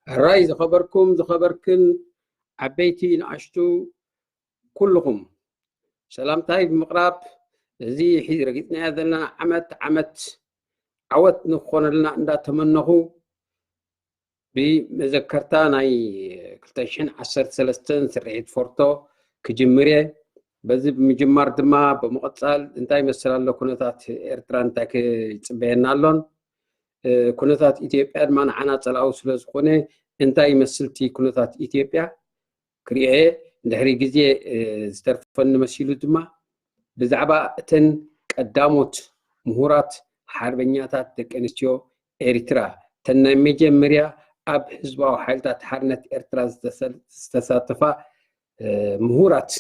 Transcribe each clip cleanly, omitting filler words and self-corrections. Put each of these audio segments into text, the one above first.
الرأي زخبركن عبيتي نعشتو كلكم سلام طيب مقراب زي حيد رقيتنا هذا عمت عوت نخون لنا عند تمنه بمذكرتنا كلتاشين 13 سرعيت فورتو كجمريه بزي بمجمار دما بمقصال انتاي مسلال كونتات إرتران تاك يصبينا لون كونتات إثيوبيا ما عنا صلاو سلازخونه انتاي مسلتي كونتات إثيوبيا كريه دحري غزي زترفن مسيلو دما بزعبا تن قداموت مهورات حربኛታት ደቀንስትዮ ኤርትራ ተናይ መጀመርያ ኣብ ህዝባዊ ሓይልታት ሓርነት ኤርትራ ዝተሳተፋ ምሁራት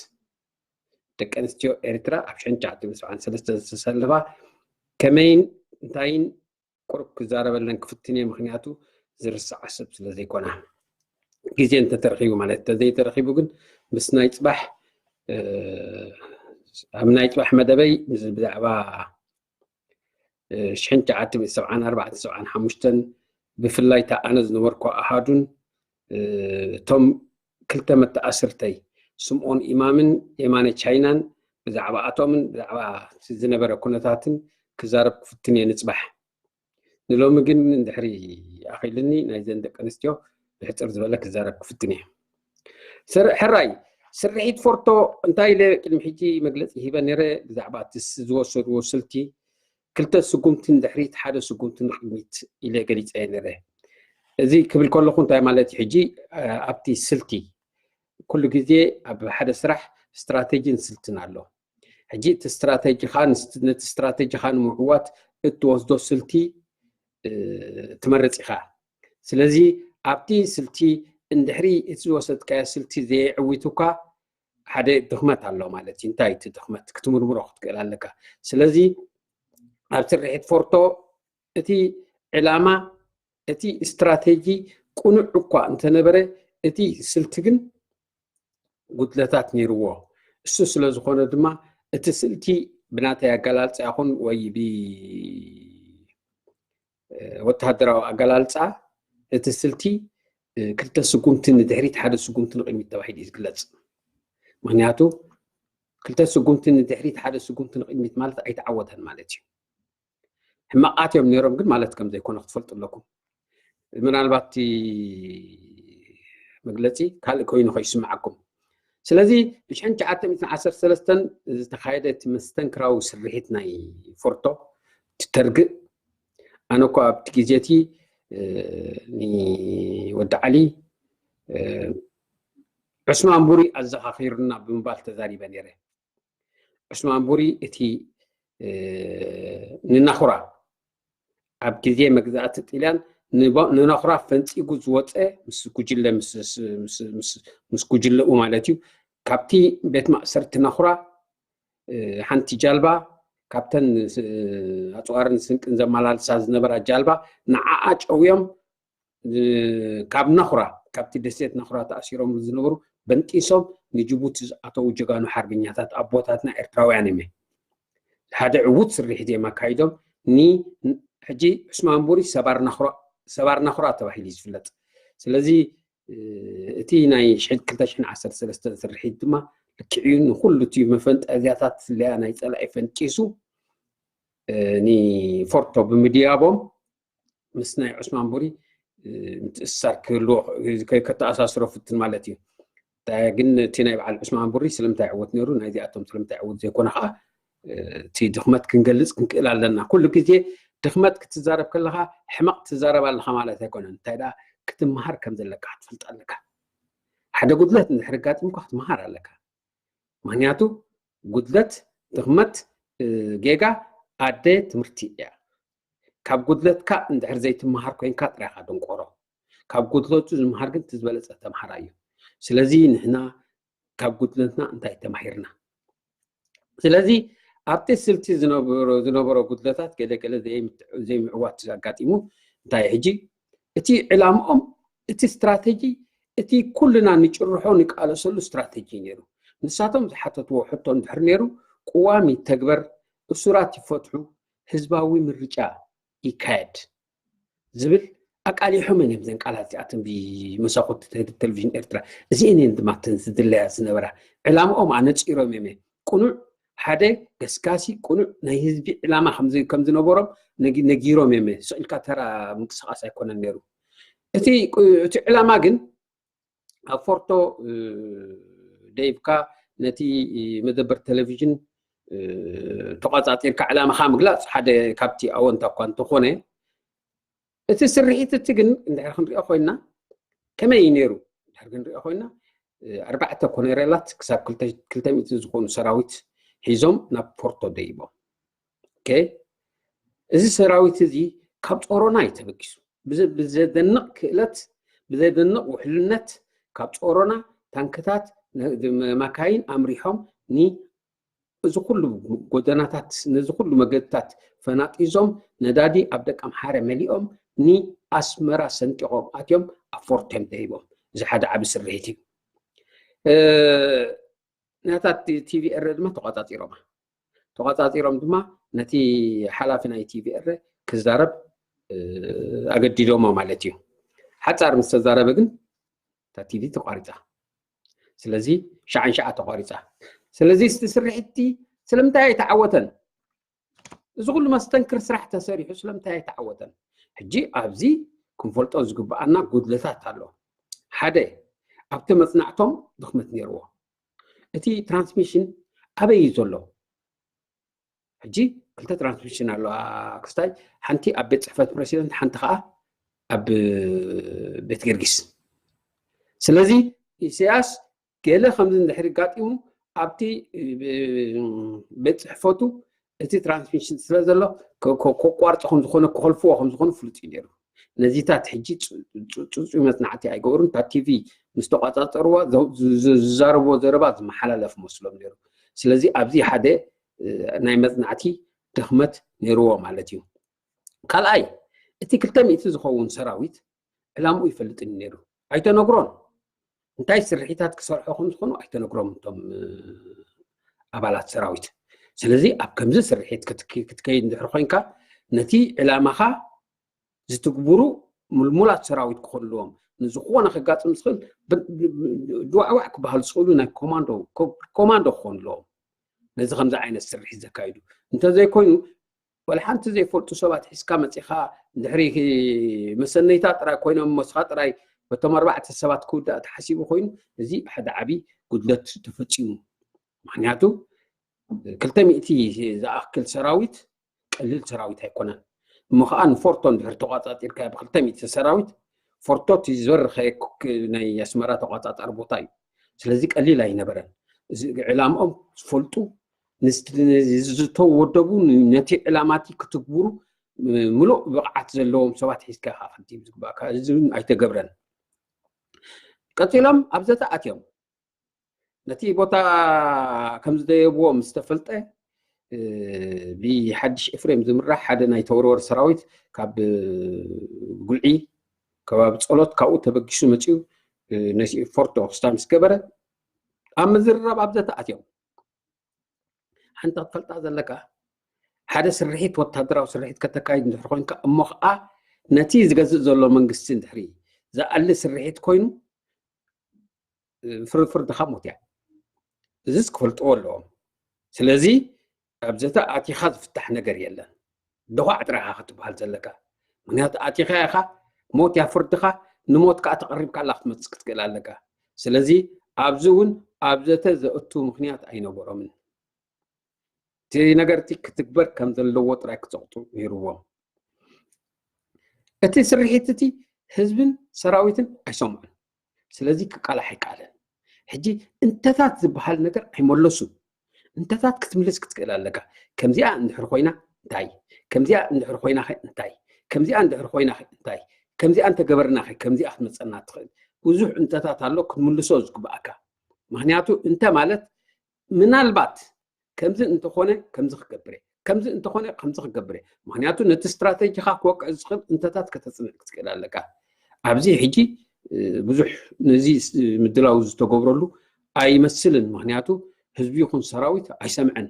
ደቀንስትዮ ኤርትራ ኣብ 1973 ዝተሰለፋ ከመይን እንታይን ቁርብ ክዛረበለን ክፍትኔ ምክንያቱ ዝርስዕ ሰብ ስለ ዘይኮና ግዜ እንተተረኺቡ ማለት ተዘይተረኺቡ ግን ምስ ናይ ጽባሕ ኣብ ናይ ጽባሕ መደበይ ብዛዕባ 1974 بفلاي تأنز نوركو أحدون توم كلتا متأثرتي سمعون إمامن إيمان تشاينان بزعبا أتومن بزعبا زنبرا كونتاتن كزارب كفتني نصبح نلو مجن ندحري أخي لني نايزن دك أنستيو بحتر زبالك كزارب كفتني حراي سرعيد فورتو انتاي لكلمحيتي مجلس هيبا نرى بزعبا تسزوسر وصلتي كلتا سقومتين دحريت حدا سقومتين قميت إلى قريت أينره زي قبل كل خون تاي مالتي حجي أبتي سلتي كل جزء أب حدا سرح استراتيجي سلتنا له حجي استراتيجي خان موضوعات التوازدو سلتي تمرت إخا سلزي أبتي سلتي اندحري اتوسط كا سلتي زي عويتوكا حدا دخمت الله مالتي انتاي تدخمت كتمر مروخت قال لك سلزي أبترحت فورتو اتي علامة اتي استراتيجي قنوع قوة انت نبري اتي سلتقن ጉድለታት ነይርዎ እሱ ስለ ዝኾነ ድማ እቲ ስልቲ ብናተይ ኣገላልፃ ይኹን ወይ ወተሃደራዊ ኣገላልፃ እቲ ስልቲ ክልተ ስጉምቲ ንድሕሪት ሓደ ስጉምቲ ንቕድሚት ተባሂሉ እዩ ዝግለፅ ምክንያቱ ክልተ ስጉምቲ ንድሕሪት ሓደ ስጉምቲ ንቕድሚት ማለት ኣይተዓወተን ማለት እዩ ሕማቃት እዮም ነይሮም ግን ማለት ከም ዘይኮነ ክትፈልጡ ኣለኩም ምናልባት መግለፂ ካልእ ኮይኑ ከይስማዓኩም ስለዚ ብ1913 ዝተኻየደ እቲ መስተንክራዊ ስርሒት ናይ ፎርቶ ትተርግእ ኣነ እኳ ኣብቲ ግዜ እቲ ወዲ ዓሊ ዑስማን ቡሪ ኣዘኻኺሩና ብምባል ተዛሪበ ነይረ ዑስማን ቡሪ እቲ ንናኹራ ኣብ ግዜ መግዛእቲ ጣልያን ንናኹራ ፈንፂጉ ዝወፀ ምስ ጉጅለኡ ማለት እዩ ካብቲ ቤት ማእሰርቲ ናኹራ ሓንቲ ጃልባ ካብተን ኣፅዋርን ስንቅን ዘመላልሳ ዝነበራ ጃልባ ንዓዓ ጨውዮም ካብ ናኹራ ካብቲ ደሴት ናኹራ ተኣሲሮም ዝነበሩ በንጢሶም ንጅቡቲ ዝኣተው ጀጋኑ ሓርበኛታት ኣቦታትና ኤርትራውያን እዮም ሓደ ዕዉት ስርሒት እዮም ኣካይዶም ሕጂ ዑስማን ቡሪ ሰባር ናኹራ ተባሂሉ ዝፍለጥ ስለዚ እቲ ናይ 2013 ስርሒት ድማ ልክዕዩ ንኩሉ እቲ መፈንጠዝያታት ለያ ናይ ፀላኢ ፈንጢሱ ፎርቶ ብምድያቦም ምስ ናይ ዑስማን ቡሪ ምትእስሳር ክህልዎ ከተኣሳስሮ ፍትን ማለት እዩ ግን እቲ ናይ በዓል ዑስማን ቡሪ ስለምንታይ ዕወት ነይሩ ናይዚኣቶም ስለምንታይ ዕወት ዘይኮነ ከዓ እቲ ድኽመት ክንገልፅ ክንክእል ኣለና ኩሉ ግዜ ድኽመት ክትዛረብ ከለካ ሕማቕ ትዛረብ ኣለካ ማለት ኣይኮነን እንታይ ደኣ ክትመሃር ከም ዘለካ ክትፈልጥ ኣለካ ሓደ ጉድለት እንድሕር ጋጢምካ ክትመሃር ኣለካ ምክንያቱ ጉድለት ድኽመት ጌጋ ኣደ ትምህርቲ እያ ካብ ጉድለትካ እንድሕር ዘይትመሃር ኮይንካ ጥራይካ ድንቆሮ ካብ ጉድለቱ ዝመሃር ግን ትዝበለፀ ተምሃራ እዩ ስለዚ ንሕና ካብ ጉድለትና እንታይ ተማሂርና ስለዚ ኣብቲ ስልቲ ዝነበሮ ጉድለታት ገለገለ ዘይምዕዋት ኣጋጢሙ እንታይ ሕጂ እቲ ዕላምኦም እቲ ስትራቴጂ እቲ ኩልና ንጭርሖ ንቃለሰሉ ስትራቴጂ ነይሩ ንሳቶም ዝሓተትዎ ሕቶ እንድሕር ነይሩ ቅዋም ይተግበር እሱራት ይፈትሑ ህዝባዊ ምርጫ ይካየድ ዝብል ኣቃሊሖምን እዮም ዘን ቃላት እዚኣቶም ብመሳኹቲ ቴሌቭዥን ኤርትራ እዚአን ድማ ዝድለያ ዝነበራ ዕላምኦም ኣነፂሮም እዮም ቁኑዕ ሓደ ገስጋሲ ቁኑዕ ናይ ህዝቢ ዕላማ ከም ዝነበሮም ነጊሮም እዮም ስኢልካ ተራ ምንቅስቃስ ኣይኮነን ነይሩ እቲ ዕላማ ግን ኣብ ፎርቶ ደይብካ ነቲ መደበር ቴሌቭዥን ተቆፃፂርካ ዕላማኻ ምግላፅ ሓደ ካብቲ ኣወንታ እኳ እንተኾነ እቲ ስርሒት እቲ ግን እንድሕር ክንሪኦ ኮይና ከመይ ነይሩ እንድሕር ክንሪኦ ኮይና 4 ኮሎኔላት ክሳብ 200 ዝኾኑ ሰራዊት ሒዞም ናብ ፖርቶ ደይቦም እዚ ሰራዊት እዚ ካብ ጾሮና ይተበጊሱ ብዘደንቕ ክእለት ብዘደንቕ ውሕልነት ካብ ጾሮና ታንክታት መካይን ኣምሪሖም እዚ ኩሉ ጎደናታት ነዚ ኩሉ መገድታት ፈናጢዞም ነዳዲ ኣብ ደቂ ኣምሓረ መሊኦም ንኣስመራ ሰንጢቖም ኣትዮም ኣብ ፎርቶም ደይቦም እዚ ሓደ ዓብ ስርሒት እዩ ናታት ቲቪኤር ድማ ተቆፃፂሮም ድማ ነቲ ሓላፊ ናይ ቲቪኤር ክዛረብ ኣገዲዶሞ ማለት እዩ ሓፃር ምስ ተዛረበ ግን እታ ቲቪ ተቋሪፃ ስለዚ ሻዓ ተቋሪፃ ስለዚ ስርሒት ስለምንታይ ኣይተዓወተን እዚ ኩሉ መስተንክር ስራሕ ተሰሪሑ ስለምንታይ ኣይተዓወተን ሕጂ ኣብዚ ክንፈልጦ ዝግባኣና ጉድለታት ኣሎ ሓደ ኣብቲ መፅናዕቶም ድኽመት ነይርዎ እቲ ትራንስሚሽን ኣበይ ዘሎ ሕጂ ክልተ ትራንስሚሽን ኣሎ ክስታይ ሓንቲ ኣብ ቤት ፅሕፈት ፕሬሲደንት ሓንቲ ከዓ ኣብ ቤት ገርጊስ ስለዚ ኢሳያስ ገለ ከምዚ እንድሕር ጋጢሙ ኣብቲ ቤት ፅሕፈቱ እቲ ትራንስሚሽን ስለ ዘሎ ከቋርፆ ከም ዝኾነ ክኸልፍዎ ከም ዝኾነ ፍሉጥ እዩ ነይሩ ነዚታት ሕጂ ፅፁይ መፅናዕቲ ኣይገበሩን እታ ቲቪ ምስ ተቆፃፀርዋ ዝዛረብዎ ዘረባ ዝመሓላለፍ መስሎም ነይሩ ስለዚ ኣብዚ ሓደ ናይ መፅናዕቲ ድኽመት ነይርዎ ማለት እዩ ካልኣይ እቲ 200 ዝኸውን ሰራዊት ዕላምኡ ይፈልጥን ነይሩ ኣይተነግሮን እንታይ ስርሒታት ክሰርሑ ከም ዝኾኑ ኣይተነግሮም እቶም ኣባላት ሰራዊት ስለዚ ኣብ ከምዚ ስርሒት ክትከይድ እንድሕር ኮይንካ ነቲ ዕላማኻ ዝትግብሩ ሙልሙላት ሰራዊት ክህልዎም ንዝኾነ ክጋጥም ዝኽእል ድዋዕዋዕ ክበሃል ዝኽእሉ ናይ ኮማንዶ ክኾኑ ኣለዎም ነዚ ከምዚ ዓይነት ስርሒት ዘካይዱ እንተዘይኮይኑ ወላ ሓንቲ ዘይፈልጡ ሰባት ሒዝካ መፂኻ ድሕሪ መሰነይታ ጥራይ ኮይኖም መስኻ ጥራይ በቶም 4 ሰባት ክውዳእ ተሓሲቡ ኮይኑ እዚ ሓደ ዓብይ ጉድለት ተፈፂሙ ምክንያቱ 200 ዝኣክል ሰራዊት ቀሊል ሰራዊት ኣይኮነን እሞ ከዓ ንፎርቶን ድሕሪ ተቆፃፂርካ ብ200 ሰራዊት ፎርቶት ዝበርኸ ናይ ኣስመራ ተቆፃፃሪ ቦታ እዩ ስለዚ ቀሊል ኣይነበረን ዕላምኦም ዝፈልጡ ዝተወደቡ ነቲ ዕላማቲ ክትግብሩ ሙሉእ ብቕዓት ዘለዎም ሰባት ሒዝካ ክትዲብ ዝግባእካ እዚ ኣይተገብረን ቀፂሎም ኣብ ዘተ ኣትዮም ነቲ ቦታ ከም ዝደየብዎ ምስ ተፈልጠ ብሓድሽ ኤፍሬም ዝምራሕ ሓደ ናይ ተወርወር ሰራዊት ካብ ጉልዒ ከባቢ ጸሎት ካብኡ ተበጊሱ መፂኡ ነቲ ፎርቶ ክስታም ምስ ገበረ ኣብ ምዝርራብ ኣብ ዘተ ኣትዮም ሓንቲ ክትፈልጣ ዘለካ ሓደ ስርሒት ወታደራዊ ስርሒት ከተካይድ እንድሕር ኮይንካ እሞ ከዓ ነቲ ዝገዝእ ዘሎ መንግስቲ እንድሕሪ ዝኣሊ ስርሒት ኮይኑ ፍርፍር ድኻ ሞት እያ እዚ ክፈልጥዎ ኣለዎም ስለዚ ኣብ ዘተ ኣቲኻ ዝፍታሕ ነገር የለን ድኳዕ ጥራይኻ ክትበሃል ዘለካ ምክንያቱ ኣቲኻ ኢኻ ሞት ያ ፍርድኻ ንሞት ከዓ ተቐሪብካ ኣላ ክትመፅእ ክትክእል ኣለካ ስለዚ ኣብዚ እውን ኣብ ዘተ ዘእቱ ምክንያት ኣይነበሮምን እቲ ነገርቲ ክትግበር ከም ዘለዎ ጥራይ ክፀቕጡ ነይሩዎም እቲ ስርሒት እቲ ህዝብን ሰራዊትን ኣይሰምዑን ስለዚ ክቃላሕ ኣይከኣለን ሕጂ እንተታት ዝበሃል ነገር ኣይመለሱ እንተታት ክትምልስ ክትክእል ኣለካ ከምዚኣ እንድሕር ኮይና እንታይ ከምዚኣ እንድሕር ኮይና እንታይ ከምዚኣ እንድሕር ኮይና እንታይ ከምዚኣ እንተገበርና ከምዚኣ ክትመፀና ትኽእል ብዙሕ እንተታት ኣሎ ክትምልሶ ዝግባእካ ምክንያቱ እንተ ማለት ምናልባት ከምዚ እንተኾነ ከምዚ ክገብር ከምዚ እንተኾነ ከምዚ ክገብር ምክንያቱ ነቲ ስትራቴጂኻ ክወቅዕ ዝኽእል እንተታት ከተፅንዕ ክትክእል ኣለካ ኣብዚ ሕጂ ብዙሕ ነዚ ምድላው ዝተገብረሉ ኣይመስልን ምክንያቱ ህዝቢ ይኹን ሰራዊት ኣይሰምዐን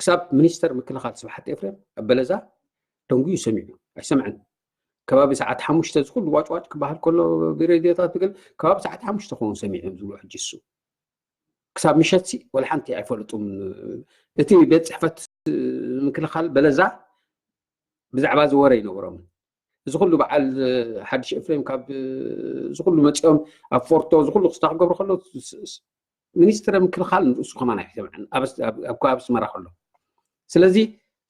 ክሳብ ሚኒስተር ምክልኻል ስብሓት ኤፍሬም ኣበለዛ ደንጉ ይሰሚዑ ኣይሰምዐን ከባቢ ሰዓት 5 ዝኩሉ ዋጭዋጭ ክበሃል ከሎ ብሬድዮታት ትግል ከባቢ ሰዓት 5 ክኸውን ሰሚዖም ዝብሉ ሕጂ እሱ ክሳብ ምሸት ወላ ሓንቲ ኣይፈልጡም እቲ ቤት ፅሕፈት ምክልኻል በለዛ ብዛዕባ ዝወረ ይነብሮም እዚ ኩሉ በዓል ሓድሽ ኤፍሬም ካብ እዚ ኩሉ መፅኦም ኣብ ፎርቶ እዚ ኩሉ ክስታ ክገብሩ ከሎ ሚኒስትር ምክልኻል ንርእሱ ከማን ኣይሰምዐን ኣብ ከባቢ ኣስመራ ከሎ ስለዚ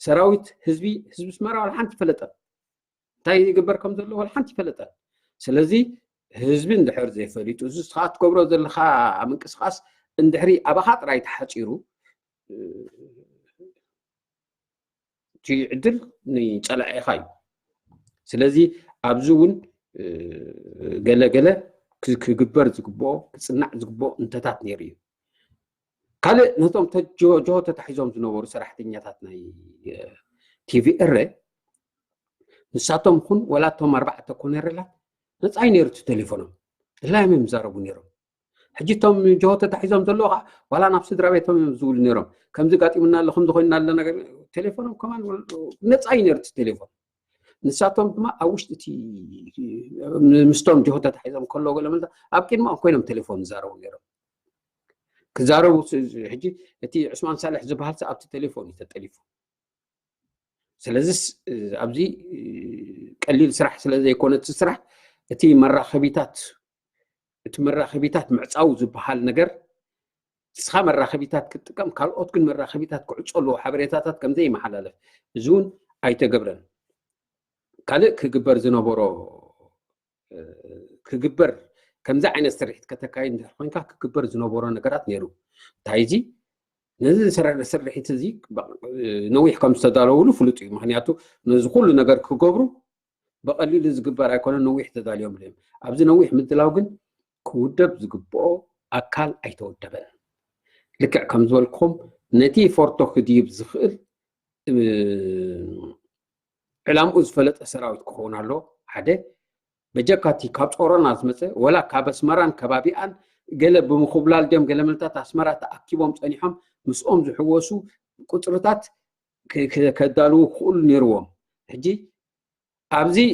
ሰራዊት ህዝቢ ኣስመራ ወላ ሓንቲ ፈለጠ እንታይ ይግበር ከም ዘሎ ወላ ሓንቲ ፈለጠ ስለዚ ህዝቢ እንድሕር ዘይፈሊጡ እዚ ስኻ ትገብሮ ዘለካ ምንቅስቃስ እንድሕሪ ኣባኻ ጥራይ ተሓፂሩ ዕድል ንፀላኢ ኢኻ እዩ ስለዚ ኣብዚ እውን ገለገለ ክግበር ዝግብኦ ክፅናዕ ዝግብኦ እንተታት ነይሩ እዩ ካልእ ነቶም ጆሆ ተታሒዞም ዝነበሩ ሰራሕተኛታት ናይ ቲቪ እረ ንሳቶም ኩን ወላቶም 4 ኮነረላት ነፃይ ነይሩ ቴሌፎኖም ድላዮም ይዛረቡ ነይሮም ሕጂ እቶም ጆሆ ተታሒዞም ዘለዎ ከዓ ዋላ ናብ ስድራ ቤቶም ዝብሉ ነይሮም ከምዚ ጋጢሙና ኣሎ ከምዚ ኮይና ኣሎ ነገር ቴሌፎኖም ከማን ነፃይ ነይሩ ቴሌፎን ንሳቶም ድማ ኣብ ውሽጢ እቲ ምስቶም ጆሆ ተታሒዞም ከለዎ ገለ መልታ ኣብ ቅድሚኦም ኮይኖም ቴሌፎን ዝዛረቡ ነይሮም ክዛረቡ ሕጂ እቲ ዑስማን ሳልሕ ዝበሃል ኣብቲ ቴሌፎን እዩ ተጠሊፉ ስለዚ ኣብዚ ቀሊል ስራሕ ስለዘይኮነ እቲ ስራሕ እቲ መራኸቢታት ምዕፃው ዝበሃል ነገር እስኻ መራኸቢታት ክትጥቀም ካልኦት ግን መራኸቢታት ክዕፀሉ ሓበሬታታት ከምዘይ ይመሓላለፍ እዚ እውን ኣይተገብረን ካልእ ክግበር ዝነበሮ ክግበር ከምዚ ዓይነት ስርሒት ከተካይድ እንድሕር ኮይንካ ክግበር ዝነበሮ ነገራት ነይሩ እንታይ እዚ ነዚ ስርሒት እዚ ነዊሕ ከም ዝተዳለወሉ ፍሉጥ እዩ ምክንያቱ ነዚ ኩሉ ነገር ክገብሩ በቀሊሉ ዝግበር ኣይኮነን ነዊሕ ተዳልዮም እዮም ኣብዚ ነዊሕ ምድላው ግን ክውደብ ዝግብኦ ኣካል ኣይተወደበን ልክዕ ከም ዝበልኩም ነቲ ፎርቶ ክድይብ ዝኽእል ዕላምኡ ዝፈለጠ ሰራዊት ክኸውን ኣሎ ሓደ بجكاتي كاب صورنا زمسه ولا كاب اسمران كبابيان قال بمخبلال دم قال ملتات اسمرا تاكيبهم صنيحهم مسؤوم زحوسو قطرتات كدالو كل نيروم حجي ابزي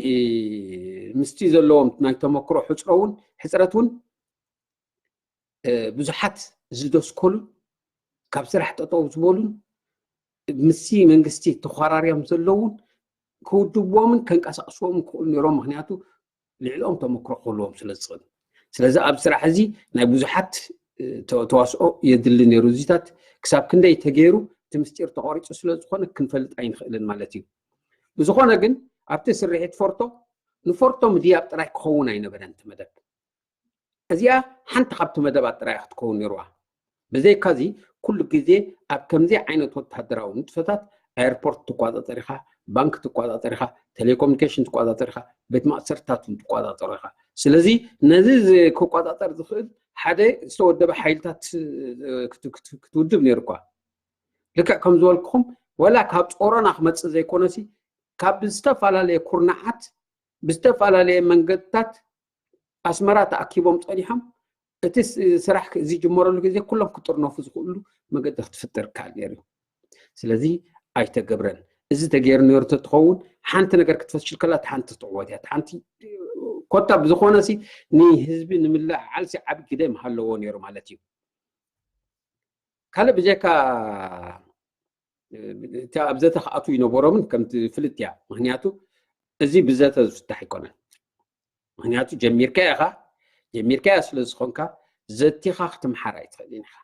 مستي زلوم ناي تمكرو حصرون حصرتون بزحات زدوسكول كاب سرح تطو زبولون مسي منغستي تخراريام زلون كودبومن كنقاسقسوم كل نيروم مخنياتو لعلهم تمكرو كلهم سلازخن سلاز اب سرح زي ناي بزحات تواسو يدل نيروزيتات كساب كندي تغيرو تمستير تقاريص سلازخن كنفلط اين خلن مالتي بزخونه ግን ኣብቲ ስርሒት ፎርቶ ንፎርቶ ምድያብ ጥራይ ክኸውን ኣይነበረን እቲ መደብ እዚኣ ሓንቲ ካብቲ መደባት ጥራይ ክትከውን ነይሩዋ ብዘይካዚ ኩሉ ግዜ ኣብ ከምዚ ዓይነት ወተሃደራዊ ንጥፈታት ኤርፖርት ትቆጣጠር ኢኻ ባንክ ትቆጣጠር ኢኻ ቴሌኮሙኒኬሽን ትቆጣጠር ኢኻ ቤት ማእሰርታት ትቆጣጠር ኢኻ ስለዚ ነዚ ክቆጣጠር ዝኽእል ሓደ ዝተወደበ ሓይልታት ክትውድብ ነይሩኳ ልክዕ ከም ዝበልኩኹም ወላ ካብ ጦሮና ክመፅእ ዘይኮነሲ ካብ ዝተፋላለየ ኩርናዓት ብዝተፋላለየ መንገድታት ኣስመራ ተኣኪቦም ፀኒሖም እቲ ስራሕ እዚ ጅመረሉ ግዜ ኩሎም ክጥርነፉ ዝኽእሉ መገዲ ክትፍጠር ካል ነይሩ ስለዚ ኣይተገብረን እዚ ተገይሩ ነይሩ ተትኸውን ሓንቲ ነገር ክትፈሽል ከላ ሓንቲ ትዕወት እያ ሓንቲ ኮታ ብዝኾነሲ ንህዝቢ ንምልዓል ዓብ ግደ መሃለዎ ነይሩ ማለት እዩ ካልእ ብጀካ ኣብዘተ خاطو ይነበሮምን ከምቲ ፍልጥያ ምክንያቱ እዚ ብዘተ ዝፍታሕ ይኮነን ምክንያቱ ጀሚርካ ስለ ዝኾንካ ዘቲኻ ክትምሓር ኣይትኽእልን ኢኻ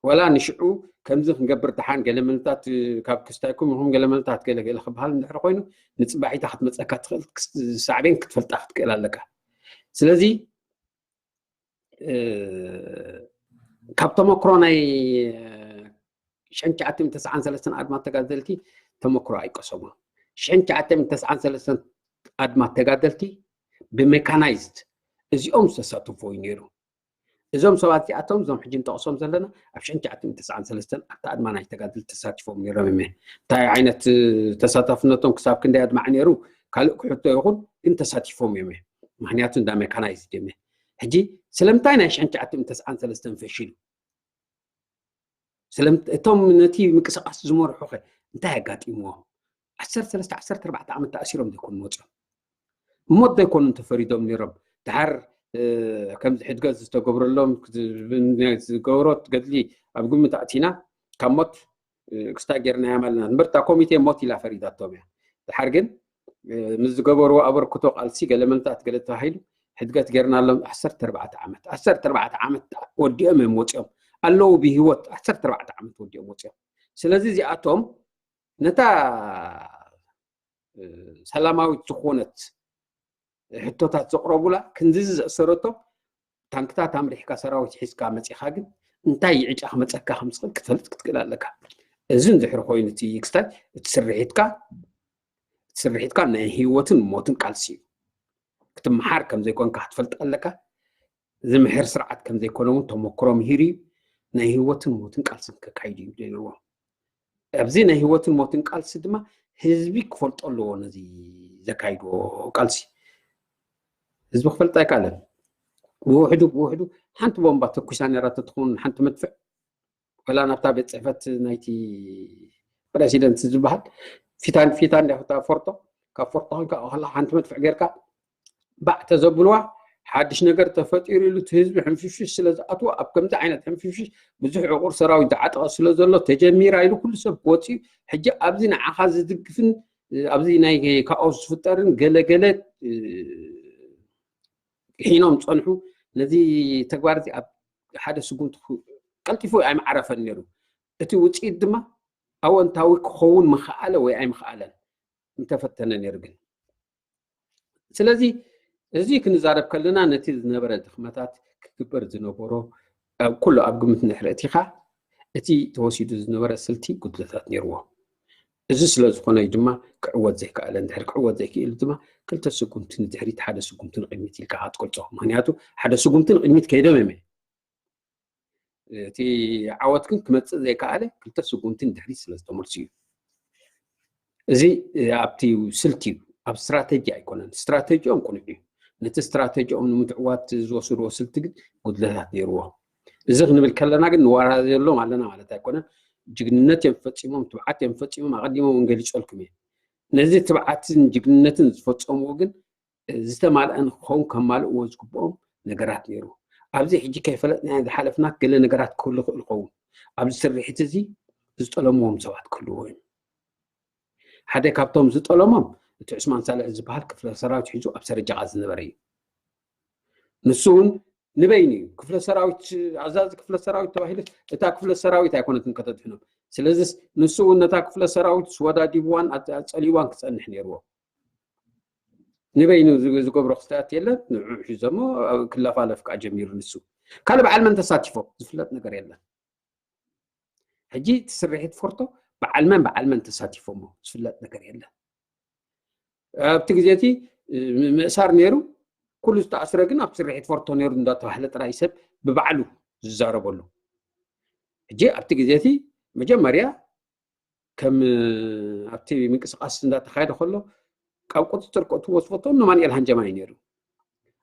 ወላ ንሽዑ ከምዚ ክንገብር ተሓን ገለመልታት ካብ ክስታይኩም ይኹም ገለመልታት ገለገለ ክበሃል እንድሕር ኮይኑ ንፅባሒታ ክትመፀካ ትኽእል ሳዕቤን ክትፈልጣ ክትክእል ኣለካ ስለዚ ካብ ተመክሮ ናይ شنكعتم 93 أدمات تقادلتي تمكروا أي قسمه شنكعتم 93 أدمات تقادلتي بميكانايزد إذا تساتفوا ينيرو إذا سواتي أتوم زم حجين تقسم زلنا شنكعتم 93 أدمات تقادل تساتفوا ينيرو ممه تاي عينة تساتفناتهم كساب كندي أدمع ينيرو كالك حتى يقول أنت تساتفوا ممه مهنياتهم دا ميكانايزد يمه حجي سلمتاينا شنكعتم 93 فشيل سلمت توم نتي مقسقاس زمرحو خي انت هاقاطيمو 13 عام تاثيرهم يكون موت مود يكون تفريدهم نيرم تعر كم زحد غاز تغبر لهم غورات قدلي اب قمت اتينا كموت كستاغيرنا يعملنا نبرتا كوميتي موت الى فريداتهم تحرجن مز غبروا ابركتو قالسي قلمنتات قالت هايل حدقات غيرنا لهم 14 عام وديهم موتهم الله بهوت 14 عام تودي موتيا سلازي زياتهم نتا سلاماوي تخونت حتوታት زقربولا كنزز زأسرتهم تانكتا تامريحكا سراوي حسكا مصيخا ግን እንታይ ይዕጫ መፀካ ከምጽል ክትፈልጥ ክትክእል ኣለካ እዝን ዝሕር ኮይኑ እቲ ይክስታይ ትስርሒትካ ናይ ህይወትን ሞትን ቃልሲ ክትምሓር ከም ዘይኮንካ ክትፈልጥ ኣለካ ዝምሕር ስርዓት ከም ዘይኮነውን ተመክሮ ምሂሪ ናይ ህይወትን ሞትን ቃልሲ ከካይድ ይደልዎ ኣብዚ ናይ ህይወትን ሞትን ቃልሲ ድማ ህዝቢ ክፈልጦ ኣለዎ ነዚ ዘካይድዎ ቃልሲ ህዝቢ ክፈልጥ ኣይካለን بوحدو حنت بومبا تكوشان رات تكون حنت مدفع ولا نبتا بيت صحفت نايتي بريزيدنت زبحت فيتان ده فورتو كفورتو كا والله حنت مدفع غيركا باع تزبلوا حدش نجر تفطير له تهزب حنفيش سلاز اتوا اب كمز عينت حنفيش بزح عقور سراوي تعطق سلازلو تجمير ايلو كل سب قوتي حجه ابزنا عخاز دغفن ابزي ناي كاوس فطرن غلغله حينهم صنحوا الذي تغوارتي حدا سكونت قلتيفو اي معرفه نيرو اتي وصيت دما او انتاوي كخون مخاله وي اي مخالن متفتنا نيرغن سلازي ازي كنزارب كلنا نتي زنبره دخمتات كبر زنبورو كله ابغمت نحرتيخا اتي توسيد زنبره سلتي قدلتات نيرو ازي سلازخونه يدما كعوت زي كالن دحر كعوت زي كيل دما كلتا سكونت ندحريت حدا سكونت قيمتي لك هاتقلصو معناتو حدا سكونت قيمت كيدممه تي عوتكن كمص زي كاله كلتا سكونت ندحريت سلازتمرسي ازي ابتي سلتي اب استراتيجي ايكونن استراتيجيهم قنعي نت استراتيجيهم متعوات زوسرو سلتق قدلات نيرو اذا نبل كلنا ግን ወራ ዘሎም አለና ማለት አይኮነ ጅግንነት የምፈጽሙም ትብዓት የምፈጽሙም አቀዲሞም እንገልጽልኩም ነዚህ ትብዓትን ጅግንነትን ዝፈጽሙ ግን ዝተማልአን ኾን ከማልኡ ዝግቦም ነገራት ነይሩ ኣብዚ ሕጂ ከይፈለጥና ዝሓለፍና ገለ ነገራት ክህሉ ክእልኹ ኣብዚ ስርሒት እዚ ዝጠለሞም ሰባት ክህሉ ወይ ሓደ ካብቶም ዝጠለሞም እቲ ዑስማን ሳልሕ ዝበሃል ክፍለ ሰራዊት ሒዙ ኣብ ሰረጃ ዝነበረ እዩ ንሱን نبيني كفل السراويت عزاز كفل السراويت تباهيل تا كفل السراويت هيكونت نكتدفنهم سلازس نسو نتا كفل السراويت سودا ديبوان اتصليوان كصنح نيرو نبيني زغبرو خستات يلا نعوش زمو كلا فالفق جمير نسو قال بعل من تساتفو زفلت نغير يلا حجي تسرحيت فورتو بعل من تساتفو مو زفلت نغير يلا بتجيتي مسار نيرو كل استأثر جنا بسرعة فورتونير ندات وحلة رئيسة ببعلو زاربولو جي أبتي جزيتي مجمريا كم أبتي من قصة ندات خير خلو كأو قط تركوا وصفتهم نماني الهنجمة ينيرو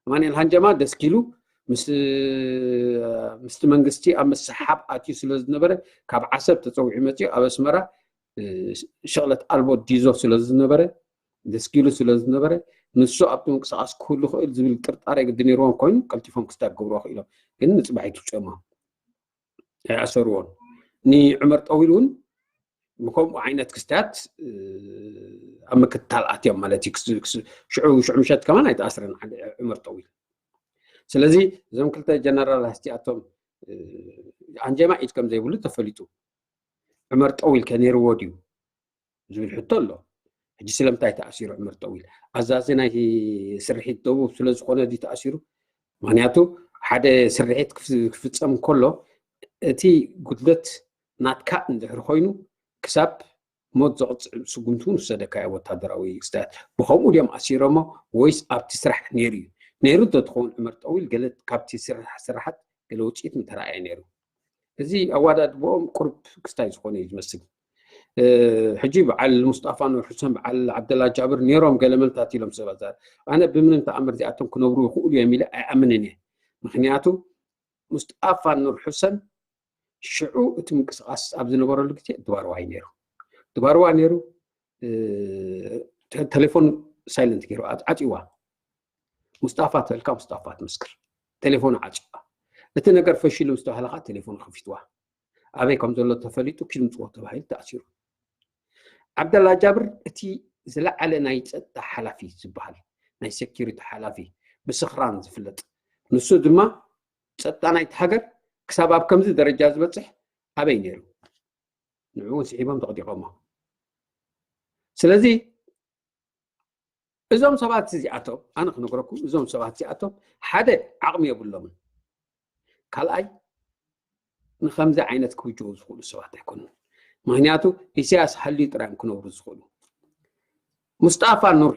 نماني الهنجمة دسكيلو مست منقستي أم السحاب أتي سلز نبرة كاب عصب تسوي عمتي أبس مرة شغلة ألبو ديزو سلز نبرة دسكيلو سلز نبرة نسو أبتم قصاص كله خير زميل ترتاري قدني روان كوين قلتفهم كستاق قبرو خيلو إن نتبعيتو شما أسرون ني عمر طويلون مكوم عينات كستات أما كتالات يوم مالتي شعو مشات كمان هيت أسرن عمر طويل سلازي زم كلتا جنرال هستي أتوم عن جماعة كم زي بلو تفليتو عمر طويل كان يروديو زميل حطو له حجي سلمتاي تأثير عمر طويل عزازنا هي سرحيت دوب سلز قونا دي تأثيره معناته حدا سرحيت كفتسام كله تي قدلت ناتكا ندهر خوينو كساب موت زغط سقنتون صدقاء وتادراوي استاد بخومو ديام أسيرما ويس أبتي سرح نيرو تدخون عمر طويل قالت كابتي سرحت قالوا تشيت متراعي نيرو زي أوادات بوم قرب كستايز خوني يمسك حجيب على المصطفى نور حسين على عبد الله جابر نيروم قال ملتاتي لهم سبازار انا بمن تامر دياتهم كنورو يقولوا يميل امنني مخنياتو مصطفى نور حسين شعو تمقصاص ابز نبرو لكتي دواروا نيرو تليفون سايلنت كيرو عطيوا مصطفى تلكم مصطفى تمسكر تليفون عطيوا لتنقر فشيلو مستحلقه تليفون خفيتوا أبيكم زلوا تفليتو كل مصوت بهاي تأثير عبد الله جابر تي زلع على نايت حلفي زبال ناي سكيورتي حلفي بسخران زفلت نسو دما تصطا نايت حجر كسباب كم زي درجه زبصح أبي نيرو نعون سيبهم تقديقهم سلازي إزوم سبات زياتو أنا خنقركم إزوم سبات زياتو حدا عقم يبلهم كالاي نخمزة عينت كوجوز خلو سوات يكون مهنياتو إسياس حلي تران كنو رزخلو مصطفى نور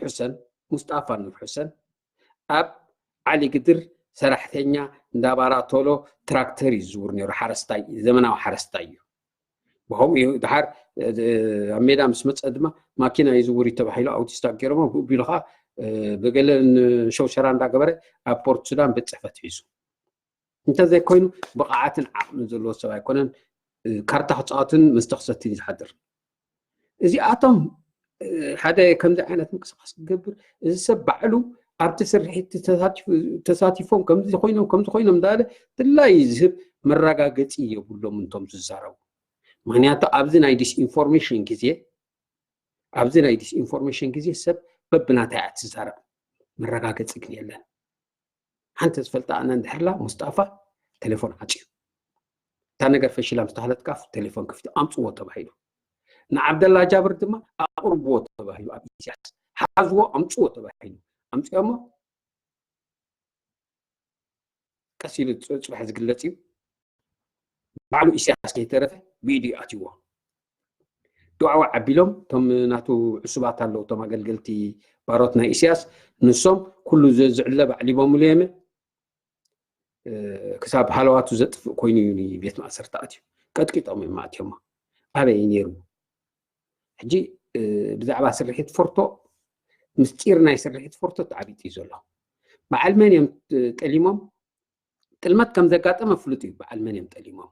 حسن أب علي قدر سرحتنيا دابارا طولو تراكتر يزور نيرو حرستاي زمناو حرستاي وهم يدحر ميدا مسمت أدما ماكينة يزوري تبحيلو أو تستاقيرو بيلوها بقلن شو شران دا قبري أبورت سودان بتصحفت عيسو انت زي كوينو بقعات العقل زلو سواء يكونن كارتا حصاتن مستخصتين يتحضر إذا آتم حدا كم زي عينات مقصقص قبر إذا سبعلو أبت سرحيت تساتيفون كم زي خوينم دالة تلا يزهب مرقا قتي يقولو من توم تزارو معناته أبزن أي ديس إنفورميشن كزي سب ببنا تاعت تزارو مرقا قتي كنيلا حنت زفلت أنا ندحرلا مصطفى تليفون عجيب تانقر في شيلام استهلت كاف تليفون كفت أمصو تبعيلو عبد الله جابر دما أقربو تبعيلو أبي سياس حازو أمصو تبعيلو أمصو يومو كسيل تصبح زقلتي بعلو إسياس كيترفه بيدي أتيوه دعوة عبيلهم تم ناتو عصبات اللو تم قلقلتي باروتنا إسياس نصهم كله زعلة بعليبهم مليمة كساب حلوات وزت كويني بيت ما أسرتاتي قد كي طعمي ما أتيوما أبي ينيرو حجي بزعبا سرحيت فورتو ምስጢር ናይ ስርሒት ፎርቶ ተዓቢጡ እዩ ዘሎ በዓል መን እዮም ጠሊሞም ጥልመት ከም ዘጋጠመ ፍሉጥ እዩ በዓል መን እዮም ጠሊሞም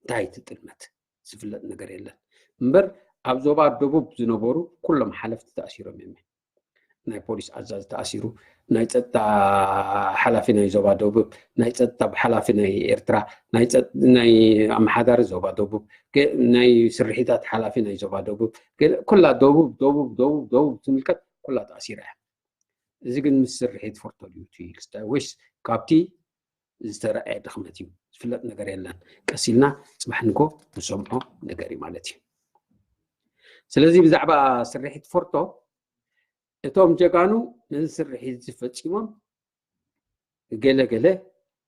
እንታይ እቲ ጥልመት ዝፍለጥ ነገር የለን እምበር ኣብ ዞባ ደቡብ ዝነበሩ ኩሎም ሓለፍቲ ተኣሲሮም እዮም ናይ ፖሊስ ኣዛዝ ተኣሲሩ ናይ ፀጥታ ሓላፊ ናይ ዞባ ደቡብ ናይ ፀጥታ ሓላፊ ናይ ኤርትራ ናይ ኣመሓዳሪ ዞባ ደቡብ ናይ ስርሒታት ሓላፊ ናይ ዞባ ደቡብ ኩላ ደቡብ ትምልከት ኩላ ተኣሲራ እያ እዚ ግን ምስ ስርሒት ፎርቶ ድዩ ትይልስታ ወይስ ካብቲ ዝተረኣየ ድኽመት እዩ ዝፍለጥ ነገር የለን ቀስ ኢልና ፅባሕ ንጎ ንሰምዖ ነገር እዩ ማለት እዩ ስለዚ ብዛዕባ ስርሒት ፎርቶ እቶም ጀጋኑ ነዚ ስርሒት ዝፈፂሞም ገለገለ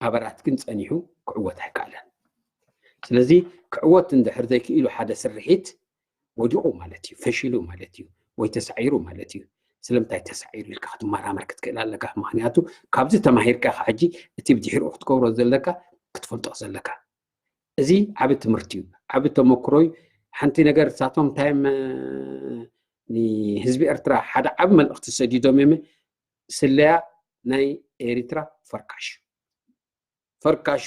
ኣበራት ግን ፀኒሑ ክዕወት ኣይከኣለን ስለዚ ክዕወት እንድሕር ዘይክኢሉ ሓደ ስርሒት ወዲቑ ማለት እዩ ፈሽሉ ማለት እዩ ወይ ተሳዒሩ ማለት እዩ ስለምንታይ ተሳዒሩ ኢልካ ክትመራመር ክትክእል ኣለካ ምክንያቱ ካብዚ ተማሂርካ ሕጂ እቲ ብድሕሪኡ ክትገብሮ ዘለካ ክትፈልጦ ዘለካ እዚ ዓብ ትምህርቲ እዩ ዓብ ተመክሮ እዩ ሓንቲ ነገር ሳቶም ታይም ንህዝቢ ኤርትራ ሓደ ዓብ መልእኽቲ ሰዲዶም እዮም ስለያ ናይ ኤሪትራ ፈርካሹ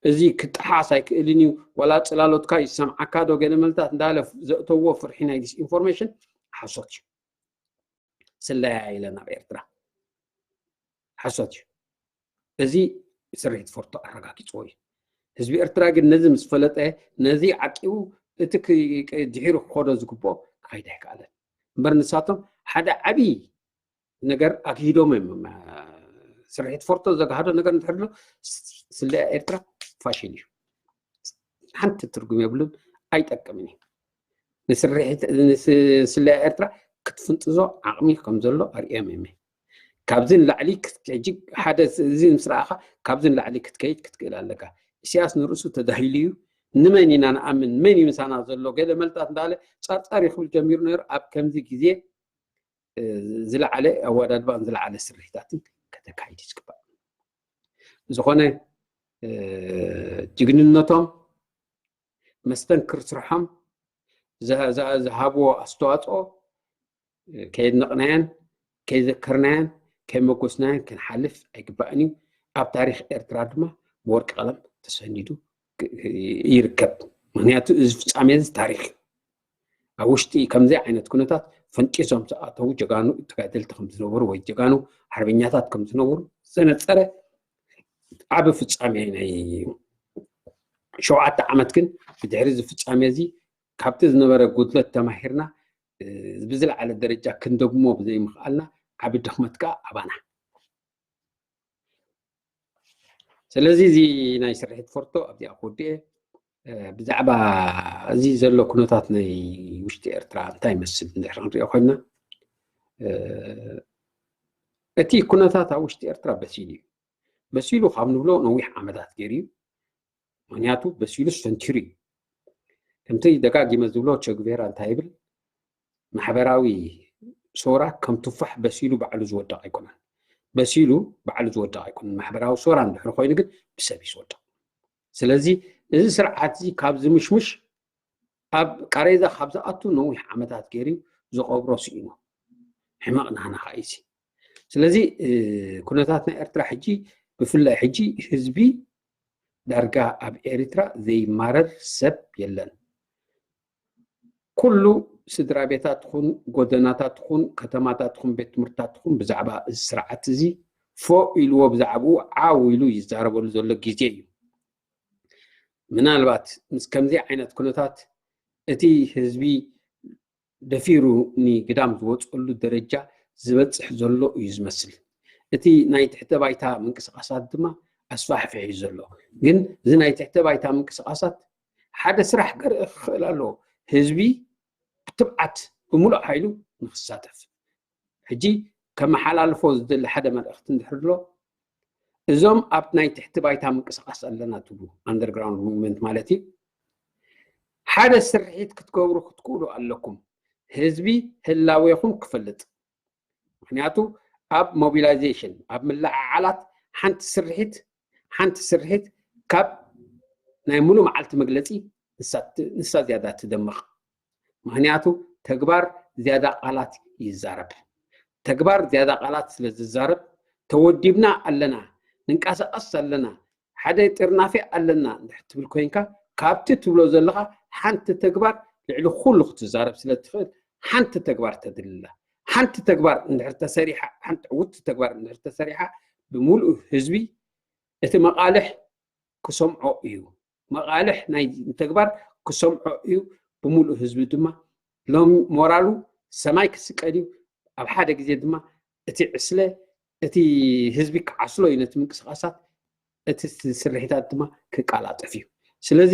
እዚ ክጥሓስ ኣይክእልን እዩ ወላ ፅላሎትካ ይሰምዓካ ዶ ገለ መልታት እንዳለ ዘእተዎ ፍርሒ ናይ ዲስ ኢንፎርሜሽን ሓሶት እዩ ስለያ ኢለና ኤርትራ ሓሶት እዩ እዚ ስርሒት ፎርቶ ኣረጋጊፅዎ እዩ ህዝቢ ኤርትራ ግን ነዚ ምስ ፈለጠ ነዚ ዓቂቡ እቲ ድሒሩ ክኸዶ ዝግብኦ ክኸይድ ኣይከኣለን እምበር ንሳቶም ሓደ ዓብይ ነገር ኣክሂዶም እዮም ስርሒት ፎርቶ ዘጋሃዶ ነገር እንድሕር ሎ ስለያ ኤርትራ ፋሽል እዩ ሓንቲ ትርጉም የብሉን ኣይጠቅምን እዩ ንስርሒት ስለያ ኤርትራ ክትፍንጥዞ ዓቕሚ ከም ዘሎ ኣርዮም እዮም ካብዝን ላዕሊ ክትከጅ ሓደ እዚ ምስ ረኣኻ ካብዝን ላዕሊ ክትከይድ ክትክእል ኣለካ ኢሳያስ ንርእሱ ተዳሂሉ እዩ ንመን ኢና ንኣምን መን እዩ ምሳና ዘሎ ገለ መልታት እንዳለ ፃርፃር ይኽብል ጀሚሩ ነይሩ ኣብ ከምዚ ግዜ ዝለዓለ ኣወዳድባን ዝለዓለ ስርሒታትን ከተካይድ ይግባእ ዝኾነ ጅግንነቶም መስተንክር ስርሖም ዝሃብዎ ኣስተዋፅኦ ከየድነቕናየን ከይዘከርናየን ከይመጎስናየን ክንሓልፍ ኣይግባእን እዩ ኣብ ታሪክ ኤርትራ ድማ ብወርቂ ቀለም ተሰኒዱ ይርከብ ምክንያቱ እዚ ፍፃሜ እዚ ታሪክ ኣብ ውሽጢ ከምዚ ዓይነት ኩነታት ፈንጢሶም ዝኣተው ጀጋኑ ተጋደልቲ ከም ዝነበሩ ወይ ጀጋኑ ሓርበኛታት ከም ዝነበሩ ዘነፀረ ዓብ ፍፃሜ ናይ 7 ዓመት ግን ብድሕሪ እዚ ፍፃሜ እዚ ካብቲ ዝነበረ ጉድለት ተማሂርና ብዝለዓለ ደረጃ ክንደግሞ ብዘይምኽኣልና ዓብ ድኽመት ከዓ ኣባና ስለዚ እዚ ናይ ስርሒት ፎርቶ ኣብዚኣ ክወድአ ብዛዕባ እዚ ዘሎ ኩነታት ናይ ውሽጢ ኤርትራ እንታይ ይመስል እንድሕር ክንሪኦ ኮይና እቲ ኩነታት ኣብ ውሽጢ ኤርትራ በሲሉ ካብ ንብሎ ነዊሕ ዓመታት ገይሩ እዩ ምክንያቱ በሲሉ ሰንቲሩ እዩ ከምቲ ደጋጊመ ዝብሎ ቸጉቬራ እንታይ ይብል ማሕበራዊ ሶራ ከም ትፋሕ በሲሉ ባዕሉ ዝወድቕ ኣይኮነን በሲሉ ባዕሉ ዝወድቕ ኣይኮነን ማሕበራዊ ሶራ እንድሕር ኮይኑ ግን ብሰብ ይወድቕ ስለዚ እዚ ስርዓት እዚ ካብ ዝምሽምሽ ኣብ ቃሬዛ ካብ ዝኣቱ ነዊሕ ዓመታት ገይሩ ዝቐብሮ ስኢኑ ሕማቕ ናህና ከዓ እዩ ስለዚ ኩነታት ናይ ኤርትራ ሕጂ ብፍላይ ሕጂ ህዝቢ ዳርጋ ኣብ ኤሪትራ ዘይማረር ሰብ የለን ኩሉ ስድራ ቤታት ትኹን ጎደናታት ትኹን ከተማታት ትኹን ቤት ትምህርትታት ትኹን ብዛዕባ እዚ ስርዓት እዚ ፎ ኢልዎ ብዛዕባኡ ዓው ኢሉ ይዛረበሉ ዘሎ ግዜ እዩ ምናልባት ምስ ከምዚ ዓይነት ኩነታት እቲ ህዝቢ ደፊሩ ንግዳም ዝወፅሉ ደረጃ ዝበፅሕ ዘሎ እዩ ዝመስል እቲ ናይ ትሕተ ባይታ ምንቅስቃሳት ድማ ኣስፋሕፍሕ እዩ ዘሎ ግን እዚ ናይ ትሕተ ባይታ ምንቅስቃሳት ሓደ ስራሕ ክርኢ ክኽእል ኣለዎ ህዝቢ ብትብዓት ብምሉእ ሓይሉ ንክሳተፍ ሕጂ ከመሓላልፎ ዝደሊ ሓደ መልእኽቲ እንድሕር ሎ እዞም ኣብ ናይ ትሕቲ ባይታ ምንቅስቃስ ኣለና ትብሉ ኣንደርግራውንድ ሙቭመንት ማለት እዩ ሓደ ስርሒት ክትገብሩ ክትክእሉ ኣለኩም ህዝቢ ህላዌኹም ክፈልጥ ምክንያቱ ኣብ ሞቢላይዜሽን ኣብ ምልዕዓላት ሓንቲ ስርሒት ካብ ናይ ሙሉእ መዓልቲ መግለፂ ንሳ ዝያዳ ትደምቕ ምክንያቱ ተግባር ዝያዳ ቃላት ይዛረብ ተግባር ዝያዳ ቃላት ስለ ዝዛረብ ተወዲብና ኣለና ንንቃሳቀስ ኣለና ሓደ ጥርናፊ ኣለና ትብል ኮይንካ ካብቲ ትብሎ ዘለኻ ሓንቲ ተግባር ልዕሊ ኩሉ ክትዛረብ ስለ ትኽእል ሓንቲ ተግባር ተድልላ ሓንቲ ተግባር እንድሕር ተሰሪሓ ሓንቲ ዕውት ተግባር እንድሕር ተሰሪሓ ብምሉእ ህዝቢ እቲ መቃልሕ ክሰምዖ እዩ መቃልሕ ናይ ተግባር ክሰምዖ እዩ ብምሉእ ህዝቢ ድማ ሎም ሞራሉ ሰማይ ክስቀል እዩ ኣብ ሓደ ግዜ ድማ እቲ ዕስለ እቲ ህዝቢ ክዓስሎ እዩ ነቲ ምንቅስቃሳት እቲ ስርሒታት ድማ ክቃላጥፍ እዩ ስለዚ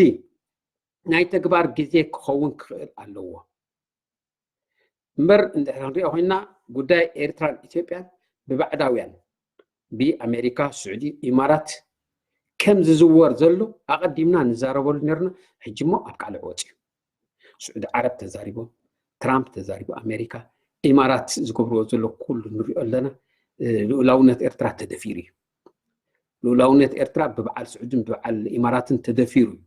ናይ ተግባር ግዜ ክኸውን ክኽእል ኣለዎ እምበር እንድሕር ንሪኦ ኮይና ጉዳይ ኤርትራን ኢትዮጵያን ብባዕዳውያን ብኣሜሪካ ስዑዲ ኢማራት ከም ዝዝወር ዘሎ ኣቐዲምና ንዛረበሉ ነርና ሕጂ እሞ ኣብ ቃልዕ ወፂኡ ስዑዲ ዓረብ ተዛሪቦም ትራምፕ ተዛሪቦ ኣሜሪካ ኢማራት ዝገብርዎ ዘሎ ኩሉ ንሪኦ ኣለና ልኡላውነት ኤርትራ ተደፊሩ እዩ ልኡላውነት ኤርትራ ብበዓል ስዑድን ብበዓል ኢማራትን ተደፊሩ እዩ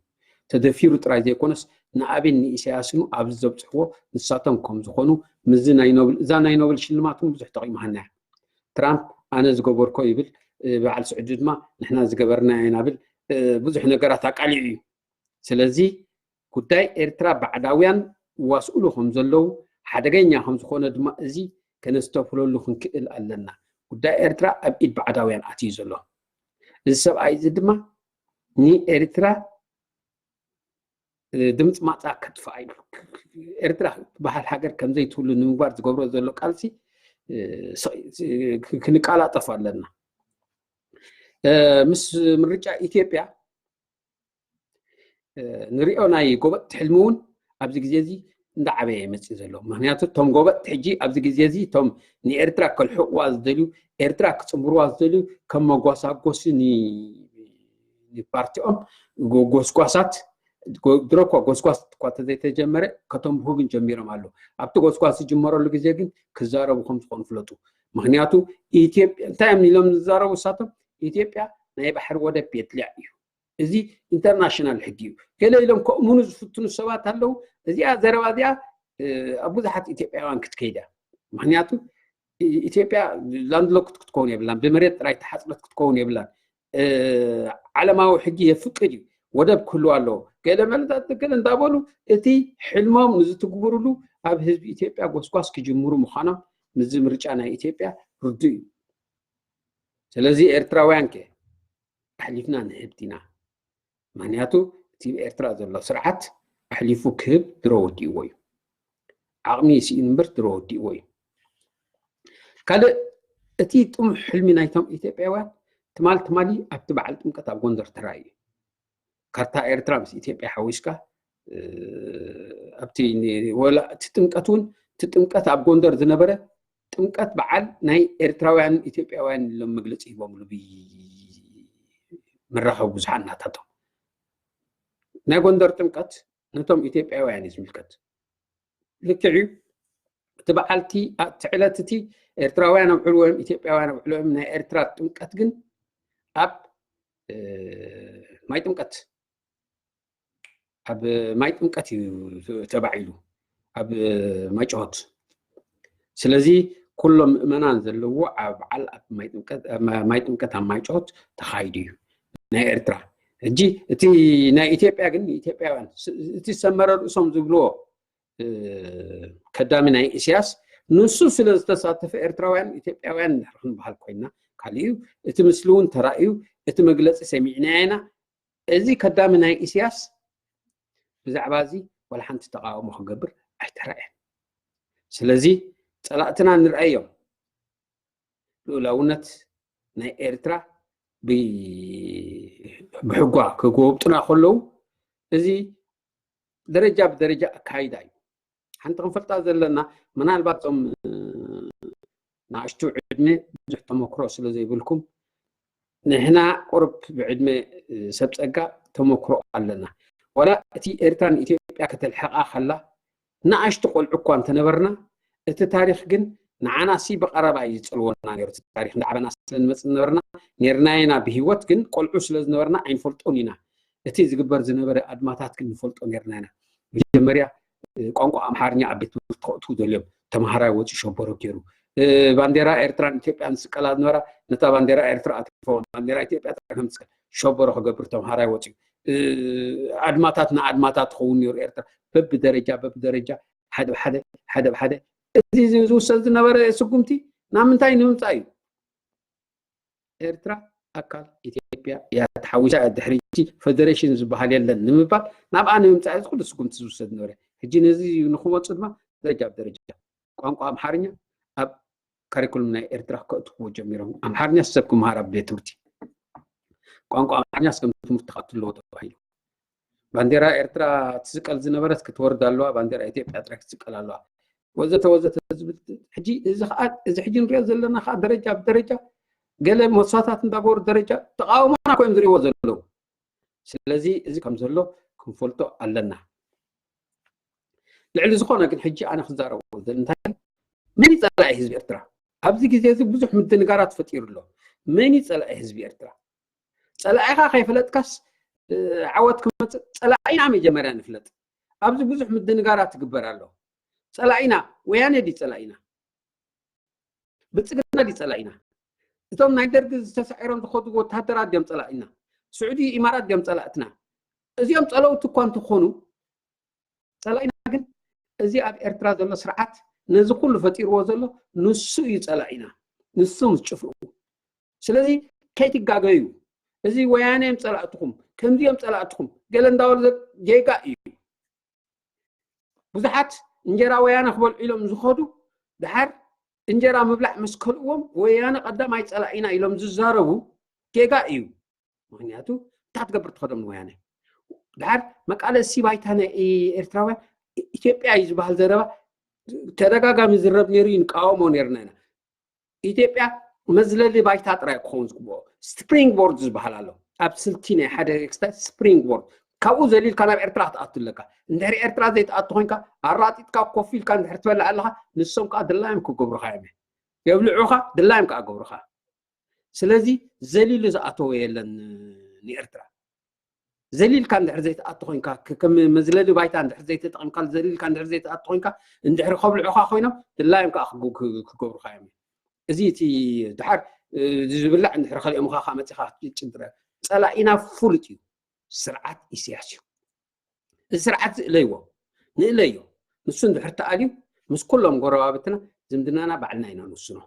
ተደፊሩ ጥራይ ዘይኮነስ ንኣብን ንኢሳያስኑ ኣብዚ ዘብፅሕዎ ንሳቶም ከም ዝኾኑ ምዝ ናይ ኖብል እዛ ናይ ኖብል ሽልማትን ብዙሕ ተቂማሃና ትራምፕ ኣነ ዝገበርኮ ይብል በዓል ስዑዲ ድማ ንሕና ዝገበርና ይናብል ብዙሕ ነገራት ኣቃሊዑ እዩ ስለዚ ጉዳይ ኤርትራ ባዕዳውያን ዋስኡሉ ከም ዘለው ሓደገኛ ከም ዝኾነ ድማ እዚ ከነስተፍለሉ ክንክእል ኣለና ጉዳይ ኤርትራ ኣብ ኢድ ባዕዳውያን ኣትዩ ዘሎ እዚ ሰብኣይ እዚ ድማ ንኤርትራ ድምፂ ማፃእ ከጥፋእ ኢሉ ኤርትራ ባህል ሃገር ከምዘይ ትህሉ ንምግባር ዝገብሮ ዘሎ ቃልሲ ክንቃላጠፍ ኣለና ምስ ምርጫ ኢትዮጵያ ንሪኦ ናይ ጎበጥ ሕልሚ እውን ኣብዚ ግዜ እዚ እንዳዓበየ ይመፅእ ዘሎ ምክንያቱ እቶም ጎበጥ ሕጂ ኣብዚ ግዜ እዚ እቶም ንኤርትራ ከልሕቕዋ ዝደልዩ ኤርትራ ክፅምብርዋ ዝደልዩ ከም መጓሳጎሲ ንፓርቲኦም ጎስጓሳት ድሮኳ ጎስጓስ እኳ ተዘይተጀመረ ከተንብሁ ግን ጀሚሮም ኣሎ ኣብቲ ጎስጓስ ዝጅመረሉ ግዜ ግን ክዛረቡ ከም ዝኾኑ ፍለጡ ምክንያቱ ኢትዮጵያ እንታይ እዮም ኢሎም ዝዛረቡ እሳቶም ኢትዮጵያ ናይ ባሕሪ ወደብ የድልያ እዩ እዚ ኢንተርናሽናል ሕጊ እዩ ገለ ኢሎም ከምኡኑ ዝፍትኑ ሰባት ኣለው እዚኣ ዘረባ እዚኣ ኣብ ብዙሓት ኢትዮጵያውያን ክትከይዳ ምክንያቱ ኢትዮጵያ ላንድሎክት ክትከውን የብላን ብመሬት ጥራይ ተሓፅበት ክትከውን የብላን ዓለማዊ ሕጊ የፍቅድ እዩ ወደብ ክህልዎ ኣለዎ ገለ መልታት ገለ እንዳበሉ እቲ ሕልሞም ንዝትግብርሉ ኣብ ህዝቢ ኢትዮጵያ ጎስጓስ ክጅምሩ ምዃኖም ምዝ ምርጫ ናይ ኢትዮጵያ ርዱ እዩ ስለዚ ኤርትራውያን ከ ኣሕሊፍና ንህብት ኢና ምክንያቱ እቲ ኤርትራ ዘሎ ስርዓት ኣሕሊፉ ክህብ ድሮ ወዲእዎ እዩ ዓቕሚ ስኢን እምበር ድሮ ወዲእዎ እዩ ካልእ እቲ ጥሙሕ ሕልሚ ናይቶም ኢትዮጵያውያን ትማል ትማሊ ኣብቲ በዓል ጥምቀት ኣብ ጎንደር ተራእዩ ካርታ ኤርትራ ምስ ኢትዮጵያ ሓዊስካ ኣብቲ ወላ እቲ ጥምቀት እውን እቲ ጥምቀት ኣብ ጎንደር ዝነበረ ጥምቀት በዓል ናይ ኤርትራውያን ኢትዮጵያውያን ኢሎም መግለፂ ሂቦምሉ ብመራኸቢ ብዙሓት እናታቶም ናይ ጎንደር ጥምቀት ነቶም ኢትዮጵያውያን እዩ ዝምልከት ልክዕ እቲ በዓልቲ እቲ ዕለት እቲ ኤርትራውያን ኣብዕልዎም ኢትዮጵያውያን ኣብዕልዎም ናይ ኤርትራ ጥምቀት ግን ኣብ ማይ ጥምቀት ኣብ ማይ ጥምቀት እዩ ተባዒሉ ኣብ ማይ ጨወት ስለዚ ኩሎም ምእመናን ዘለዎ ኣብ በዓል ኣብ ማይ ጥምቀት ኣብ ማይ ጨወት ተኻይዱ እዩ ናይ ኤርትራ ሕጂ እቲ ናይ ኢትዮጵያ ግን ኢትዮጵያውያን እቲ ሰመረ ርእሶም ዝብልዎ ከዳሚ ናይ ኢሳያስ ንሱ ስለ ዝተሳተፈ ኤርትራውያን ኢትዮጵያውያን ክንበሃል ኮይና ካሊኡ እቲ ምስሊ እውን ተራእዩ እቲ መግለፂ ሰሚዕና ኢና እዚ ከዳሚ ናይ ኢሳያስ ብዛዕባ እዚ ወላ ሓንቲ ተቃውሞ ክገብር ኣይተረአየን ስለዚ ፀላእትና ንርአዮም ልኡላውነት ናይ ኤርትራ ብሕጓ ክጎብጡና ከለዉ እዚ ደረጃ ብደረጃ ኣካይዳ እዩ ሓንቲ ክንፈልጣ ዘለና ምናልባት ቶም ንኣሽቱ ዕድመ ብዙሕ ተመክሮ ስለ ዘይብልኩም ንሕና ቁርብ ብዕድመ ሰብ ፀጋ ተመክሮ ኣለና ወላ እቲ ኤርትራን ኢትዮጵያ ከተልሕቃ ከላ ንኣሽቱ ቆልዑ እኳ እንተነበርና እቲ ታሪክ ግን ንዓናሲ ብቐረባ እዩ ዝፅልወና ነይሩ እቲ ታሪክ እንዳዓበና ስለንመፅእ ዝነበርና ነርናይና ብሂወት ግን ቆልዑ ስለ ዝነበርና ኣይንፈልጦን ኢና እቲ ዝግበር ዝነበረ ኣድማታት ግን ንፈልጦ ነርና ኢና መጀመርያ ቋንቋ ኣምሓርኛ ኣብ ቤት ትምህርቲ ከእትዉ ዘልዮም ተምሃራይ ወፂ ሸበሮ ገይሩ ባንዴራ ኤርትራ ኢትዮጵያ ንስቀላ ዝነበራ ነታ ባንዴራ ኤርትራ ኣትፎ ባንዴራ ኢትዮጵያ ከም ትስቀል ሸበሮ ክገብር ተምሃራይ ወፂ ኣድማታትና ኣድማታት ክኸውን ነይሩ ኤርትራ በብደረጃ ሓደ ብሓደ እዚ ዝውሰድ ዝነበረ ስጉምቲ ናብ ምንታይ ንምምፃእ እዩ ኤርትራ ኣካል ኢትዮጵያ እያ ተሓዊሳ ድሕሪቲ ፌደሬሽን ዝበሃል የለን ንምባል ናብኣ ንምምፃእ እዚ ኩሉ ስጉምቲ ዝውሰድ ነበረ ሕጂ ነዚ ንክወፁ ድማ ደረጃ ብደረጃ ቋንቋ ኣምሓርኛ ኣብ ካሪኩለም ናይ ኤርትራ ከእትውዎ ጀሚሮም ኣምሓርኛ ሰብ ክመሃር ኣብ ቤት ትምህርቲ ቋንቋ ኣምሓርኛ እስከም ትምህርቲ ከእትለዎ ተባሂሉ ባንዴራ ኤርትራ ትስቀል ዝነበረት ክትወርድ ኣለዋ ባንዴራ ኢትዮጵያ ጥራይ ክትስቀል ኣለዋ ወዘተ ዝብል ሕጂ እዚ ሕጂ ንሪኦ ዘለና ከዓ ደረጃ ብደረጃ ገለ መስዋዕታት እንዳገበሩ ደረጃ ተቃውሞና ኮይኖም ዝሪእዎ ዘለዉ ስለዚ እዚ ከም ዘሎ ክንፈልጦ ኣለና ልዕሊ ዝኾነ ግን ሕጂ ኣነ ክዛረቦ እንታይ መን ይፀላኢ ህዝቢ ኤርትራ ኣብዚ ግዜ እዚ ብዙሕ ምድንጋራት ፈጢሩ ኣሎ መን ይፀላኢ ህዝቢ ኤርትራ ፀላኢኻ ከይፈለጥካስ ዓወት ክመፅእ ፀላኢና መጀመርያ ንፍለጥ ኣብዚ ብዙሕ ምድንጋራት ትግበር ኣሎ ፀላኢና ወያነ ዲ ፀላኢና ብልፅግና ዲ ፀላኢና እቶም ናይ ደርጊ ዝተሰዒሮም ዝኸዱ ወታደራት ድዮም ፀላኢና ስዑዲ ኢማራት ድዮም ፀላእትና እዚኦም ፀለውቲ እኳ እንትኾኑ ፀላኢና ግን እዚ ኣብ ኤርትራ ዘሎ ስርዓት ነዚ ኩሉ ፈጢርዎ ዘሎ ንሱ እዩ ፀላኢና ንሱ ምስ ጭፍኡ ስለዚ ከይትጋገዩ እዚ ወያነ እዮም ፀላእትኩም ከምዚኦም ፀላእትኩም ገለ እንዳበሉ ጌጋ እዩ ብዙሓት እንጀራ ወያነ ክበልዑ ኢሎም ዝኸዱ ድሓር እንጀራ ምብላዕ ምስ ከልእዎም ወያነ ቀዳማይ ፀላኢና ኢሎም ዝዛረቡ ጌጋ እዩ ምክንያቱ እንታይ ትገብር ትኸዶም ንወያነ ድሓር መቃለሲ ባይታ ናይ ኤርትራውያን ኢትዮጵያ እዩ ዝበሃል ዘረባ ተደጋጋሚ ዝረብ ነይሩ ይንቃወሞ ነርና ኢና ኢትዮጵያ መዝለሊ ባይታ ጥራይ ክኸውን ዝግብኦ ስፕሪንግ ቦርድ ዝበሃል ኣሎ ኣብ ስልቲ ናይ ሓደ ኤክስታት ስፕሪንግ ቦርድ ካብኡ ዘሊልካ ናብ ኤርትራ ክትኣቱ ኣለካ እንድሕሪ ኤርትራ ዘይተኣቱ ኮይንካ ኣራጢጥካ ኮፍ ኢልካ እንድሕር ትበልዕ ኣለካ ንሶም ከዓ ድላዮም ክገብሩካ እዮም የብልዑኻ ድላዮም ከዓ ገብሩካ ስለዚ ዘሊሉ ዝኣተወ የለን ንኤርትራ ዘሊልካ እንድሕር ዘይተኣቱ ኮይንካ ከም መዝለሊ ባይታ እንድሕር ዘይተጠቒምካ ዘሊልካ እንድሕር ዘይተኣቱ ኮይንካ እንድሕሪ ከብልዑኻ ኮይኖም ድላዮም ከዓ ክገብሩካ እዮም እዚ እቲ ድሓር ዝብላዕ እንድሕር ከሊኦምካ ከዓ መፂኻ ክትጭንጥረ ፀላኢና ፍሉጥ እዩ ስርዓት ኢሳያስ እዩ እዚ ስርዓት ዝእለይዎ ንእለዮ ንሱ እንድሕር ተኣልዩ ምስ ኩሎም ጎረባብትና ዝምድናና ባዕልና ኢና ንውስኖ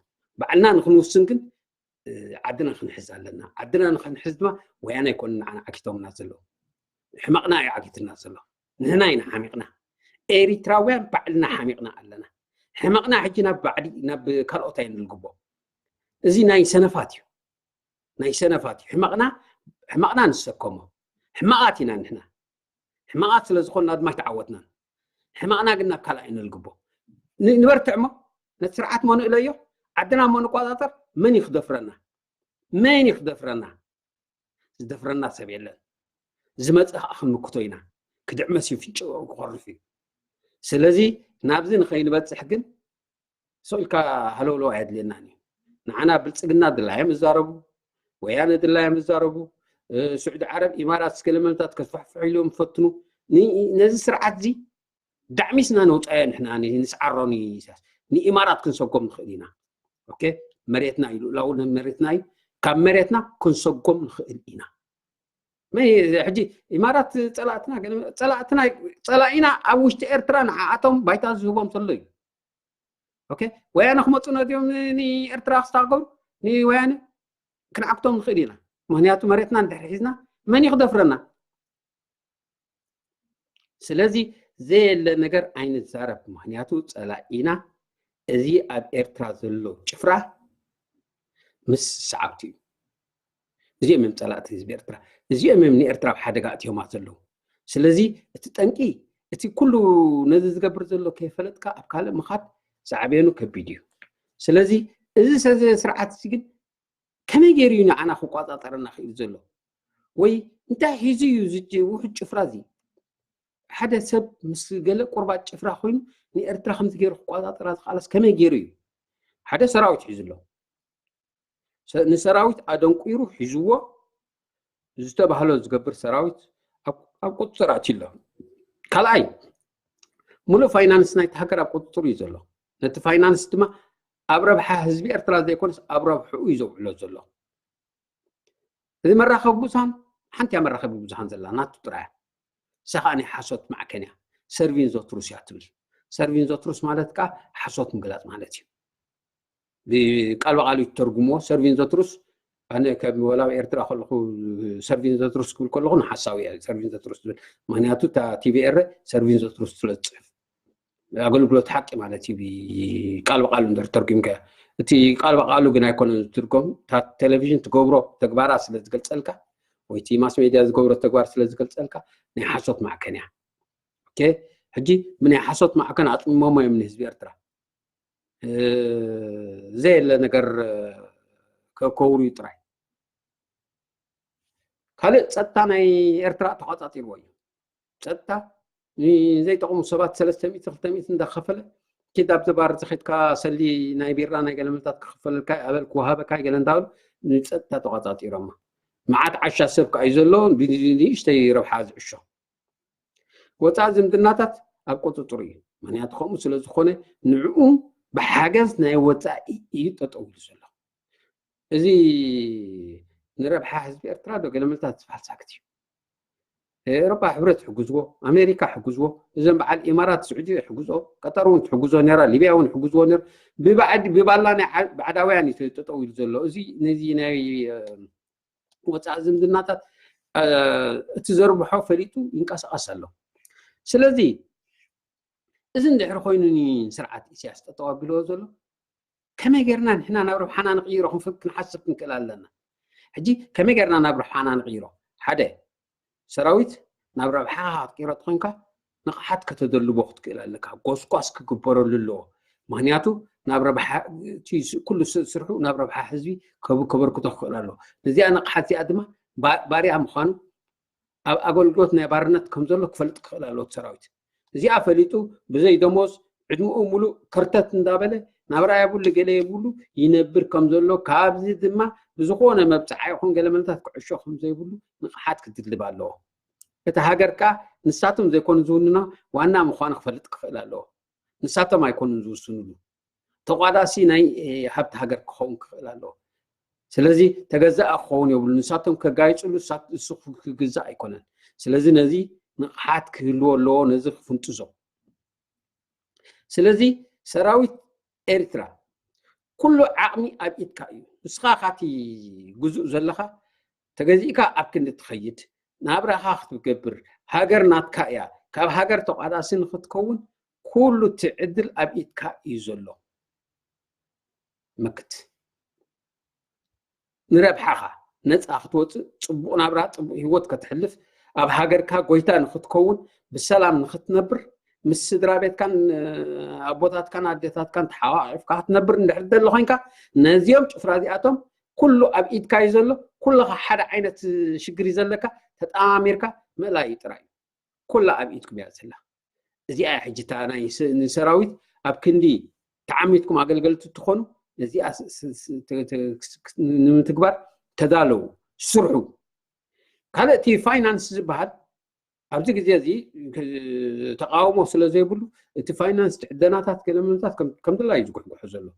ባዕልና ንክንውስን ግን ዓድና ክንሕዝ ኣለና ዓድና ንክንሕዝ ድማ ወያነ ይኮኑ ንዓና ዓጊቶምና ዘለዉ ሕማቕና እዩ ዓጊትና ዘሎ ንሕና ኢና ሓሚቕና ኤሪትራውያን ባዕልና ሓሚቕና ኣለና ሕማቕና ሕጂ ናብ ባዕዲ ናብ ካልኦት ኣይንልግቦ እዚ ናይ ሰነፋት እዩ ናይ ሰነፋት እዩ ሕማቕና ንሰከሞ ሕማቓት ኢና ንሕና ሕማቓት ስለ ዝኾንና ድማ ይተዓወትና ሕማቕና ግን ናብ ካልእ ኣይንልግቦ ንበርትዕ ሞ ነቲ ስርዓት ሞ ንእለዮ ዓድና ሞ ንቆፃፀር መን ይክደፍረና ዝደፍረና ሰብ የለን ዝመፅእ ከዓ ክንምክቶ ኢና ክድዕመስ እዩ ፍንጭ ክቆርፍ እዩ ስለዚ ናብዚ ንኸይንበፅሕ ግን ሰኢልካ ሃለውሎ ኣየድልየናን እዩ ንዓና ብልፅግና ድላዮም ዝዛረቡ ወያነ ድላዮም ዝዛረቡ سعود عرب إمارات سكلمنتات كتفحفح لهم فتنو نزل سرعات زي دعميسنا نوت أين إحنا نسعرني ساس ني إمارات كنسوقهم خلينا أوكي مريتنا لو مريتنا كم مريتنا كنسوقهم خلينا ما حجي إمارات طلعتنا أوشت إرتران عاتهم بيتاز زوبهم طلعي أوكي وين أخمطنا اليوم ني إرتراخ استعقل ني وين كن عقتهم خلينا مهنياتو مريتنا ندحرحزنا من يخدفرنا سلازي زي النجر عين الزارب مهنياتو صلاينا ازي اب إرترا زلو ጭፍራ مس سعبتي ازي من صلات حزب إرترا ازي من إرترا بحدغ اتيوما زلو سلازي اتطنقي اتي كله نزي زغبر زلو كيفلطكا اب كاله مخات صعبينو كبيديو سلازي ازي سرعات سيغن كما يجرينا أنا خقاط أطرنا خير زلوا وي أنت هزي يزج وحد شفرازي حدا سب مسجل قربات شفرا خوين نيرترا خمس جير خقاط أطراز خلاص كما يجري حدا سراوت حزلوا نسراوت أدم كيرو حزوا زتبه هلا زجبر سراوت أبقى سرعت الله كلاي ملو فاينانس نايت هكر أبقى تري زلوا نت فاينانس تما أبرب حزبي إرترا زي كونس أبرب حويزو على زلوا إذا مرة خبوزان حنتي مرة خبوزان زلا ناتو ترى سخاني حصوت مع كنيا سيرفين زوتروس يعتبر سيرفين زوتروس مالتك حصوت مقلات مالتي بقالوا يترجموا سيرفين زوتروس أنا كولا إرترا خلقوا سيرفين زوتروس كلهم حساوي سيرفين زوتروس معناته تا تي في إر سيرفين زوتروس تلصف أقول له تحكي مالتي بقالوا ندر ترجم كه تي قالوا جنا يكون ترجم تا تلفزيون تجبره تجبره سلسلة سلكة ويتي ماس ميديا تجبره تجبر سلسلة سلكة نحصت مع كنيا اوكي حجي من حصت مع كان ما من حزب إرترا زي اللي نقر كوري تراي خالد صدتا ناي إرترا تقاطعتي الوي صدتا زي تقوم سبات 300 300 ندخفله كتاب تبار تخيتك سلي ناي بيرا ناي قلمتات كخفل كاي أبل كوهابة كاي قلن داول صدتا تقاطعتي رما معات عشا سبك أيزلون بيجي تي روح حاز عشا وتعزم دناتات أبقى تطري معناها تخوم سلزخونه نعوم بحاجز ناي وتاي يتطول زلا زي نربح حزب إرترا دو قلمتات فحال ساكتي ربع حبرت حجزوه أمريكا حجزوه إذا مع الإمارات السعودية حجزوه قطر حجزوه نرى ليبيا حجزوه نرى ببعلنا بعد وين تطول زلا زي ناي وتعزم دناتات تزربحوا فريتو ينقص له سلازي إذا ندحر خوينني سرعة سياسة تطابلو زلو كما قرنا نحنا نروح حنا نغيره نفك نحسب نكلال لنا حجي كما قرنا نروح حنا نغيره حدا سراويت نروح حاها قيرة تخنكا نقحت كتدلو بوقت كلال لك قوس كبروا للو مهنياتو نروح كل سرحو نروح حزبي كبر كتخلالو نزي أنا قحتي أدمه باري عم خانو أقول قلت نبارنت كم زلك فلت خلالو سراويت زي عفليتو بزي دموز عدمو مولو كرتت ندابله نبرا يقول لقلي يقولوا ينبر كم زلو كابزي دما بزخونه مبصعي يكون قلمنتات كعشو خم زي يقولوا نقحات كتدلبالو كتهاجركا نساتم زي كون زوننا وانا مخان خفلت خلالو نساتم ما يكون زوسنلو تقاداسي ناي حبت هاجر كون خلالو سلازي تجزأ خون يقول نساتم كجايتلو سات السوق كجزاء يكونن سلازي نزي نقحات كيلو لو نزخ فنتزو سلازي سراويت إرترا كل عقمي أبيت كايو نسخاتي جزء زلخة تجزيكا أكن تخيد نابرا خاخت بكبر هاجر نات كايا كاب هاجر تقعد سن ختكون كل تعدل أبيت كايو زلو مكت نربحها نتأخذ وتصبو نابرا تصبو هيوت كتحلف أب هاجر كا قويتا نختكون بالسلام نختنبر مس درابيت كان أبوتات كان عديتات كان تحاوف كات نبر نحرد اللهينكا نزيوم شفرادياتهم كله أبيد كايزلو كله حدا عينة شجري زلكا تتآميركا ملاي تراي كله أبيد كبيازلا زي أي حاجة أنا نسراويت أبكندي تعميتكم عقل تخونوا زي تكبر تدالو سرعوا هذا تي فاينانس بعد أبزق زي تقاومه سلازي بلو تي فاينانس تعدناتات كلمناتات كم دلا يجوك حزلو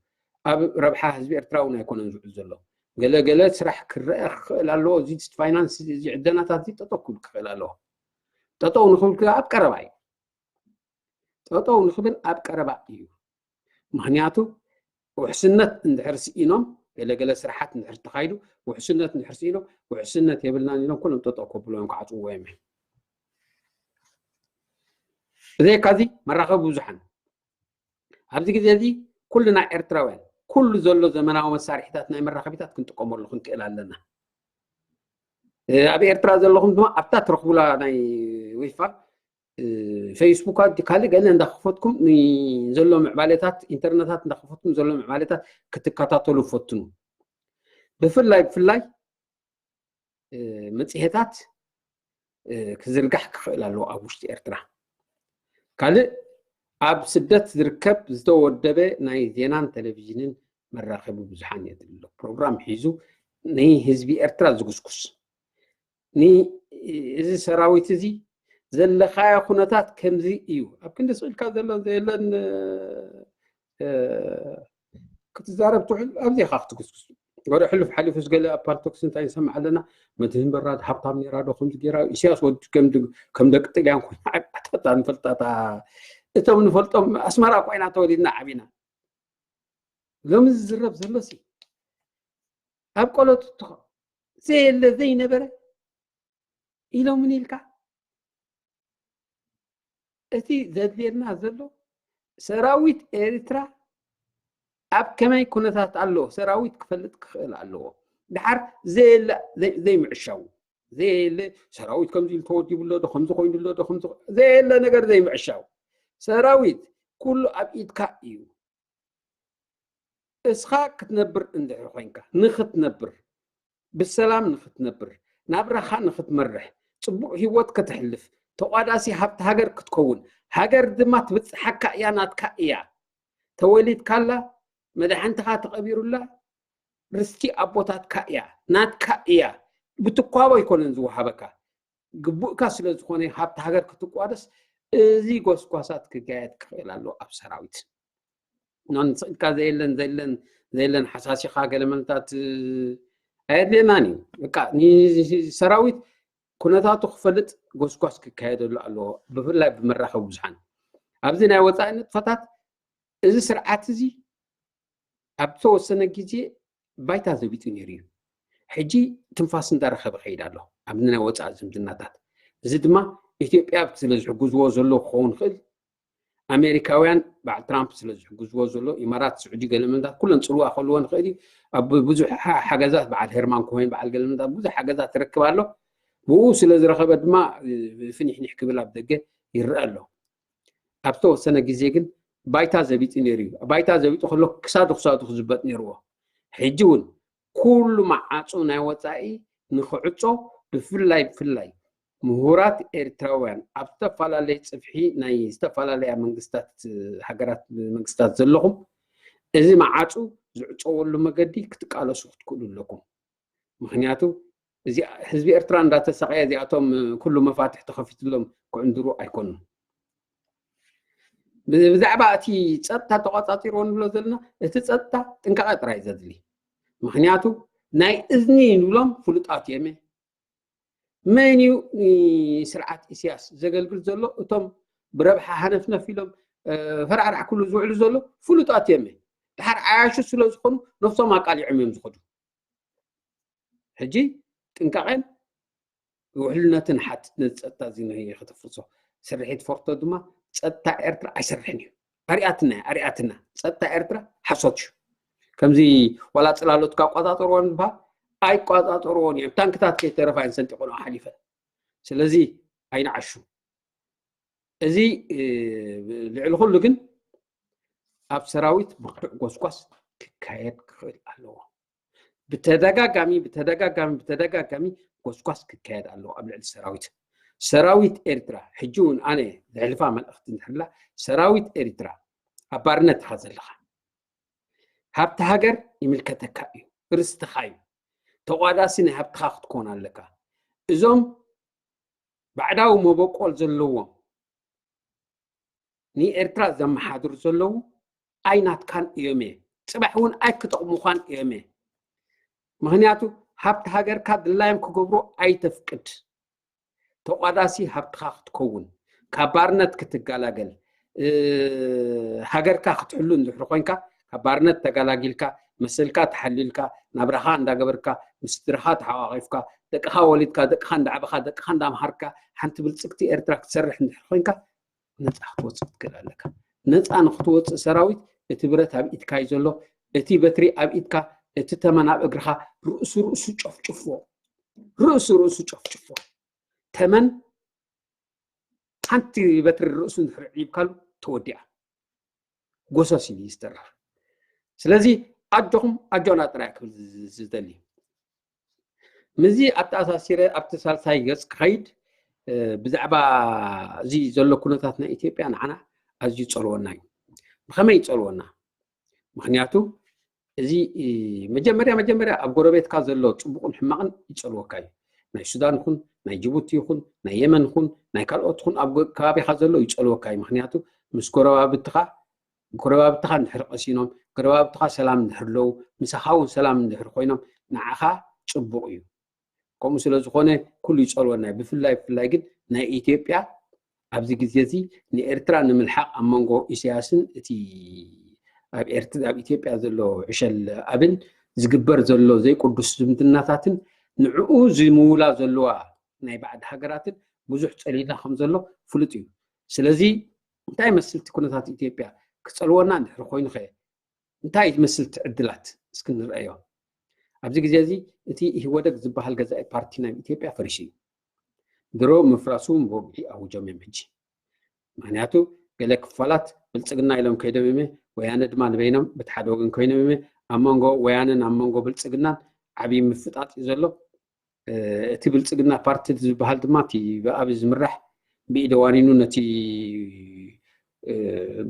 أب ربحها حزب إرتراونا يكون نزلو قال سرح كرخ لالو زي فاينانس زي عدناتات زي تطوكل كلالو تطو نخبل كأب كرباي تطو نخبل أب كرباي مهنياتو وحسنت ندحرس إنهم قال سرحات ندحرس تخيلو وحسنت ندحرس إنهم وحسنت يبلنا إنهم كلهم تطوكل بلون قعدوا ويمه زي كذي مرة خبوزحن هذه كذي دي كلنا إرتراوين كل زلوا زمنا ومسارحتنا مرة خبيتات كنت قمر لكم كإلى لنا أبي إرترا زلهم دم أبتات رخولا ناي ويفا فيسبوك دي كالي قال ندخفتكم زلوا معبالتات إنترنتات ندخفتكم زلوا معبالتات كتكاتاتولو فتنو بفلاي متسيهتات كزرقح كخيلا لو أبوشتي إرترا كالي أب سدت ذركب زودبه ناي زينان تلفزيونين مراقبو بزحان يدلو بروجرام حيزو ناي هزبي إرترا زقسقس ني إذا سراويت زي زل خايا خناتات كم زي إيو أب كنت سؤال كذا زلن ክትዛረብ ትውዕል ኣብዘይ ካ ክትክስክስ ወደ ሕልፍ ሓሊፉስ ገለ ፓርቶክስ እንታይ ንሰምዕ ኣለና መድህን በራድ ሃብታም ነይራ ዶ ከምዚ ገይራ ኢሳያስ ወዲ ከም ደቂ ጥልያን ኮይና ዓጣታ ንፈልጣታ እቶም ንፈልጦም ኣስመራ ኮይና ተወሊድና ዓቢና ሎሚ ዝዝረብ ዘሎሲ ኣብ ቆሎት ዘየለ ዘይነበረ ኢሎም ምን ኢልካ እቲ ዘድልየና ዘሎ ሰራዊት ኤርትራ ኣብ ከመይ ኩነታት ኣለዎ ሰራዊት ክፈልጥ ክኽእል ኣለዎ ድሓር ዘይምዕሻው ዘየለ ሰራዊት ከምዚ ኢሉ ተወዲቡሎ ዶ ከምዚ ኮይኑሎ ዶ ከምዚ ዘየለ ነገር ዘይምዕሻው ሰራዊት ኩሉ ኣብ ኢድካ እዩ እስኻ ክትነብር እንድሕር ኮይንካ ንኽትነብር ብሰላም ንኽትነብር ናብራኻ ንኽትመርሕ ፅቡቅ ሂወት ክትሕልፍ ተቋዳሲ ሃብቲ ሃገር ክትከውን ሃገር ድማ ትብፅሓካ እያ ናትካ እያ ተወሊድካላ መድሓንትኻ ተቐቢሩላ ርስቲ ኣቦታትካ እያ ናትካ እያ ብትኳቦ ይኮነን ዝወሃበካ ግቡእካ ስለ ዝኾነ ሃብቲ ሃገር ክትቋደስ እዚ ጎስጓሳት ክጋየድ ክኽእል ኣሎ ኣብ ሰራዊት ንስእልካ ዘየለን ሓሳሲኻ ገለመልታት ኣየድልየናን እዩ በቃ ሰራዊት ኩነታቱ ክፈልጥ ጎስጓስ ክካየደሉ ኣለዎ ብፍላይ ብመራኸቢ ብዙሓን ኣብዚ ናይ ወፃኢ ንጥፈታት እዚ ስርዓት እዚ ኣብ ተወሰነ ግዜ ባይታ ዘቢጡ ነይሩ እዩ ሕጂ ትንፋስ እንዳረኸበ ከይድ ኣሎ ኣብ ናይ ወፃኢ ዝምድናታት እዚ ድማ ኢትዮጵያ ስለ ዝሕግዝዎ ዘሎ ክኸውን ክእል ኣሜሪካውያን ባዕል ትራምፕ ስለ ዝሕግዝዎ ዘሎ ኢማራት ስዑዲ ገለመልታት ኩለን ፅልዋ ከልዎን ክእል እዩ ኣብ ብዙሕ ሓገዛት በዓል ሄርማን ኮሄን በዓል ገለመልታት ብዙሕ ሓገዛት ትረክብ ኣሎ ብኡ ስለ ዝረኸበ ድማ ፍኒሕኒሕ ክብል ኣብ ደገ ይርአ ኣሎ ኣብ ተወሰነ ግዜ ግን ባይታ ዘቢጡ ነይሩ እዩ ባይታ ዘቢጡ ከሎ ክሳዱ ክዝበጥ ነይርዎ ሕጂ እውን ኩሉ ማዓፁ ናይ ወፃኢ ንክዕፆ ብፍላይ ምሁራት ኤርትራውያን ኣብ ዝተፈላለዩ ፅፍሒ ናይ ዝተፈላለያ መንግስታት ሃገራት መንግስታት ዘለኹም እዚ ማዓፁ ዝዕፀወሉ መገዲ ክትቃለሱ ክትክእሉ ኣለኩም ምክንያቱ እዚ ህዝቢ ኤርትራ እንዳተሰቃየ እዚኣቶም ኩሉ መፋትሕ ተኸፊትሎም ክዕንድሩ ኣይኮኑን ብዛዕባ እቲ ፀጥታ ተቆፃፂርዎ ንብሎ ዘለና እቲ ፀጥታ ጥንቃቐ ጥራይ ዘድሊ ምክንያቱ ናይ እዝኒ ንብሎም ፍሉጣት እዮም መን እዩ ስርዓት ኢሳያስ ዘገልግል ዘሎ እቶም ብረብሓ ሃነፍነፍ ኢሎም ፈርዓርዕ ኩሉ ዝውዕሉ ዘሎ ፍሉጣት እዮም ድሓር ዓያሹ ስለ ዝኾኑ ነፍሶም ኣቃሊዖም እዮም ዝኸዱ ሕጂ ጥንቃቐን ውሕልነትን ሓት ፀጥታ እዚ ንህየ ከተፍርሶ ስርሒት ፎርቶ ድማ ፀጥታ ኤርትራ ኣይሰርሕን እዩ ኣርያትና ፀጥታ ኤርትራ ሓሶት እዩ ከምዚ ዋላ ፅላሎትካ ቆፃፀርዎን ዝብሃል ኣይቆፃፀርዎን እዮም ታንክታት ከይተረፋይን ሰንጢቆን ሓሊፈ ስለዚ ኣይንዓሹ እዚ ልዕሊ ኩሉ ግን ኣብ ሰራዊት ብቕዕ ጎስጓስ ክካየድ ክኽእል ኣለዎ ብተደጋጋሚ ጎስጓስ ክካየድ ኣለዎ ኣብ ልዕሊ ሰራዊት ኤርትራ ሕጂ እውን ኣነ ዘሕልፋ መልእኽቲ እንድሕርላ ሰራዊት ኤርትራ ኣብ ባርነት ኢኻ ዘለኻ ሃብቲ ሃገር ይምልከተካ እዩ ርስትኻ እዩ ተቋዳሲ ናይ ሃብትኻ ክትኮን ኣለካ እዞም ባዕዳዊ መበቆል ዘለዎም ንኤርትራ ዘመሓድሩ ዘለዉ ኣይናትካን እዮም ፅባሕ እውን ኣይክጠቕሙኻን እዮም ምክንያቱ ሃብቲ ሃገርካ ድላዮም ክገብሮ ኣይተፍቅድ ተቋዳሲ ሃብትኻ ክትከውን ካብ ባርነት ክትገላገል ሃገርካ ክትሕሉ እንድሕር ኮይንካ ካብ ባርነት ተገላጊልካ መስልካ ተሓሊልካ ናብራኻ እንዳገበርካ ምስድርኻ ተሓዋቒፍካ ደቅኻ ወሊድካ ደቅኻ እንዳዓበኻ ደቅኻ እንዳምሃርካ ሓንቲ ብልፅግቲ ኤርትራ ክትሰርሕ እንድሕር ኮይንካ ነፃ ክትወፅእ ትክእል ኣለካ ነፃ ንክትወፅእ ሰራዊት እቲ ብረት ኣብ ኢድካ እዩ ዘሎ እቲ በትሪ ኣብ ኢድካ እቲ ተመን ኣብ እግርኻ ርእሱ ጨፍጭፎ ተመን ሓንቲ በትሪ ርእሱ እንድሕር ዒብካሉ ተወዲኣ ጎሰስ እዩ ዝተርፍ ስለዚ ኣጆኹም ኣጆና ጥራይ ክብል ዝደሊ ምዚ ኣተኣሳሲረ ኣብቲ ሳልሳይ ገፅ ክኸይድ ብዛዕባ እዚ ዘሎ ኩነታት ናይ ኢትዮጵያ ንዓና ኣዝዩ ፀልወና እዩ ብኸመይ ይፀልወና ምክንያቱ እዚ መጀመርያ ኣብ ጎረቤትካ ዘሎ ፅቡቕን ሕማቕን ይፀልወካ እዩ ናይ ሱዳን ይኹን ናይ ጅቡቲ ይኹን ናይ የመን ይኹን ናይ ካልኦት ይኹን ኣብ ከባቢኻ ዘሎ ይፀልወካ እዩ ምክንያቱ ምስ ጎረባብትኻ እንድሕር ቀሲኖም قربابتها سلام نحرلو مسخاون سلام نحر خوينم نعخا ጽቡቕ እዩ ከምኡ ስለ ዝኾነ ኩሉ ይጸልወና ብፍላይ ግን ናይ ኢትዮጵያ ኣብዚ ግዜ እዚ ንኤርትራ ንምልሓቕ ኣብ መንጎ ኢሳያስን እቲ ኣብ ኢትዮጵያ ዘሎ ዕሸል ኣብን ዝግበር ዘሎ ዘይቅዱስ ዝምድናታትን ንዕኡ ዝምውላ ዘለዋ ናይ ባዕድ ሃገራትን ብዙሕ ጸሊላ ከም ዘሎ ፍሉጥ እዩ ስለዚ እንታይ መስልቲ ኩነታት ኢትዮጵያ ክጸልወና እንድሕር ኮይኑ ኸ እንታይ ይመስል ትዕድላት እስኪ ንርአዮ ኣብዚ ግዜ እዚ እቲ ህወደግ ዝበሃል ገዛኢ ፓርቲ ናይ ኢትዮጵያ ፈሪሱ እዩ ድሮ ምፍራሱ ብወግዒ ኣውጆም እዮም ሕጂ ምክንያቱ ገለ ክፋላት ብልፅግና ኢሎም ከይደመመ ወያነ ድማ ንበይኖም በቲ ሓደ ወገን ኮይኖም ኣብ መንጎ ወያነን ኣብ መንጎ ብልፅግናን ዓብዪ ምፍጣጥ እዩ ዘሎ እቲ ብልፅግና ፓርቲ ዝበሃል ድማ እቲ ብኣብይ ዝምራሕ ብኢደ ዋኒኑ ነቲ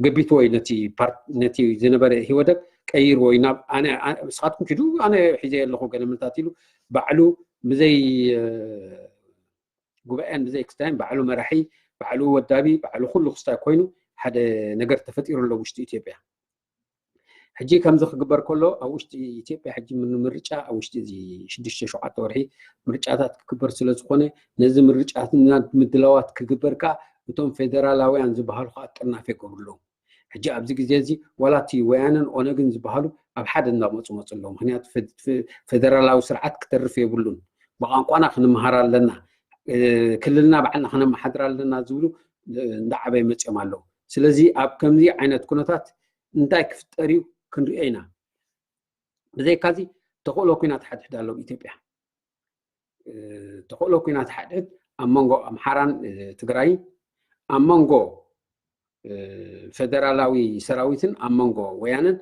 ገቢት ወይ ነቲ ዝነበረ ህወደግ ቀይር ወይ ናብ ኣነ ስኻትኩም ኪዱ ኣነ ሒዘ ኣለኹ ገለ ምልታት ኢሉ ባዕሉ ብዘይ ጉባኤን ብዘይ ክስታይን ባዕሉ መራሒ ባዕሉ ወዳቢ ባዕሉ ኩሉ ክስታይ ኮይኑ ሓደ ነገር ተፈጢሩ ኣሎ ውሽጢ ኢትዮጵያ ሕጂ ከምዚ ክግበር ከሎ ኣብ ውሽጢ ኢትዮጵያ ሕጂ ምርጫ ኣብ ውሽጢ እዚ 6-7 ወርሒ ምርጫታት ክግበር ስለ ዝኾነ ነዚ ምርጫታት ምድላዋት ክግበር ከዓ እቶም ፌደራላውያን ዝበሃሉ ከዓ ጥርናፈ ይገብርሉ ሕጂ ኣብዚ ግዜ እዚ ወላቲ ወያነን ኦነግን ዝበሃሉ ኣብ ሓደ እንዳመፁ ኣለዉ ምክንያቱ ፌደራላዊ ስርዓት ክተርፍ የብሉን ብቋንቋና ክንመሃር ኣለና ክልልና ባዕልና ክነመሓድር ኣለና ዝብሉ እንዳዓበይ መፅኦም ኣለዉ ስለዚ ኣብ ከምዚ ዓይነት ኩነታት እንታይ ክፍጠር እዩ ክንሪኦ ኢና ብዘይካዚ ተኽእሎ ኩናት ሓድሕድ ኣለዉ ኢትዮጵያ ተኽእሎ ኩናት ሓድሕድ ኣብ መንጎ ኣምሓራን ትግራይ ኣብ መንጎ ፌደራላዊ ሰራዊትን ኣብ መንጎ ወያነን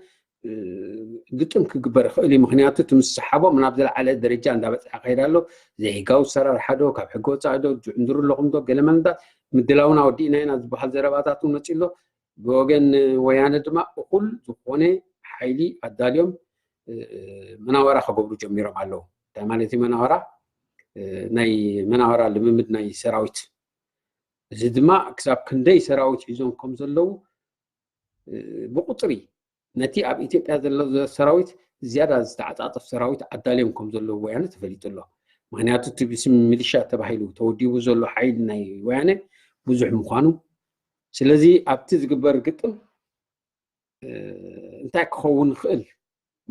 ግጥም ክግበር ይኽእል እዩ ምክንያቱ እቲ ምስ ሰሓቦም ናብ ዝለዓለ ደረጃ እንዳበፅሐ ከይዳ ኣሎ ዘይህጋዊ ኣሰራርሓ ዶ ካብ ሕጊ ወፃኢ ዶ ዝዕንድሩ ኣለኹም ዶ ገለ መንታት ምድላውና ወዲእና ኢና ዝበሃል ዘረባታት መፂ ኣሎ ብወገን ወያነ ድማ እኩል ዝኾነ ሓይሊ ኣዳልዮም መናወራ ክገብሩ ጀሚሮም ኣለዉ እንታይ ማለት እዩ መናወራ ናይ መናወራ ልምምድ ናይ ሰራዊት እዚ ድማ ክሳብ ክንደይ ሰራዊት ሒዞም ከም ዘለዉ ብቁፅሪ ነቲ ኣብ ኢትዮጵያ ዘሎ ሰራዊት ዝያዳ ዝተዓፃፀፍ ሰራዊት ኣዳልዮም ከም ዘለዉ ወያነ ተፈሊጡ ኣሎ ምክንያቱ እቲ ብስም ሚሊሻ ተባሂሉ ተወዲቡ ዘሎ ሓይሊ ናይ ወያነ ብዙሕ ምዃኑ ስለዚ ኣብቲ ዝግበር ግጥም እንታይ ክኸውን ይኽእል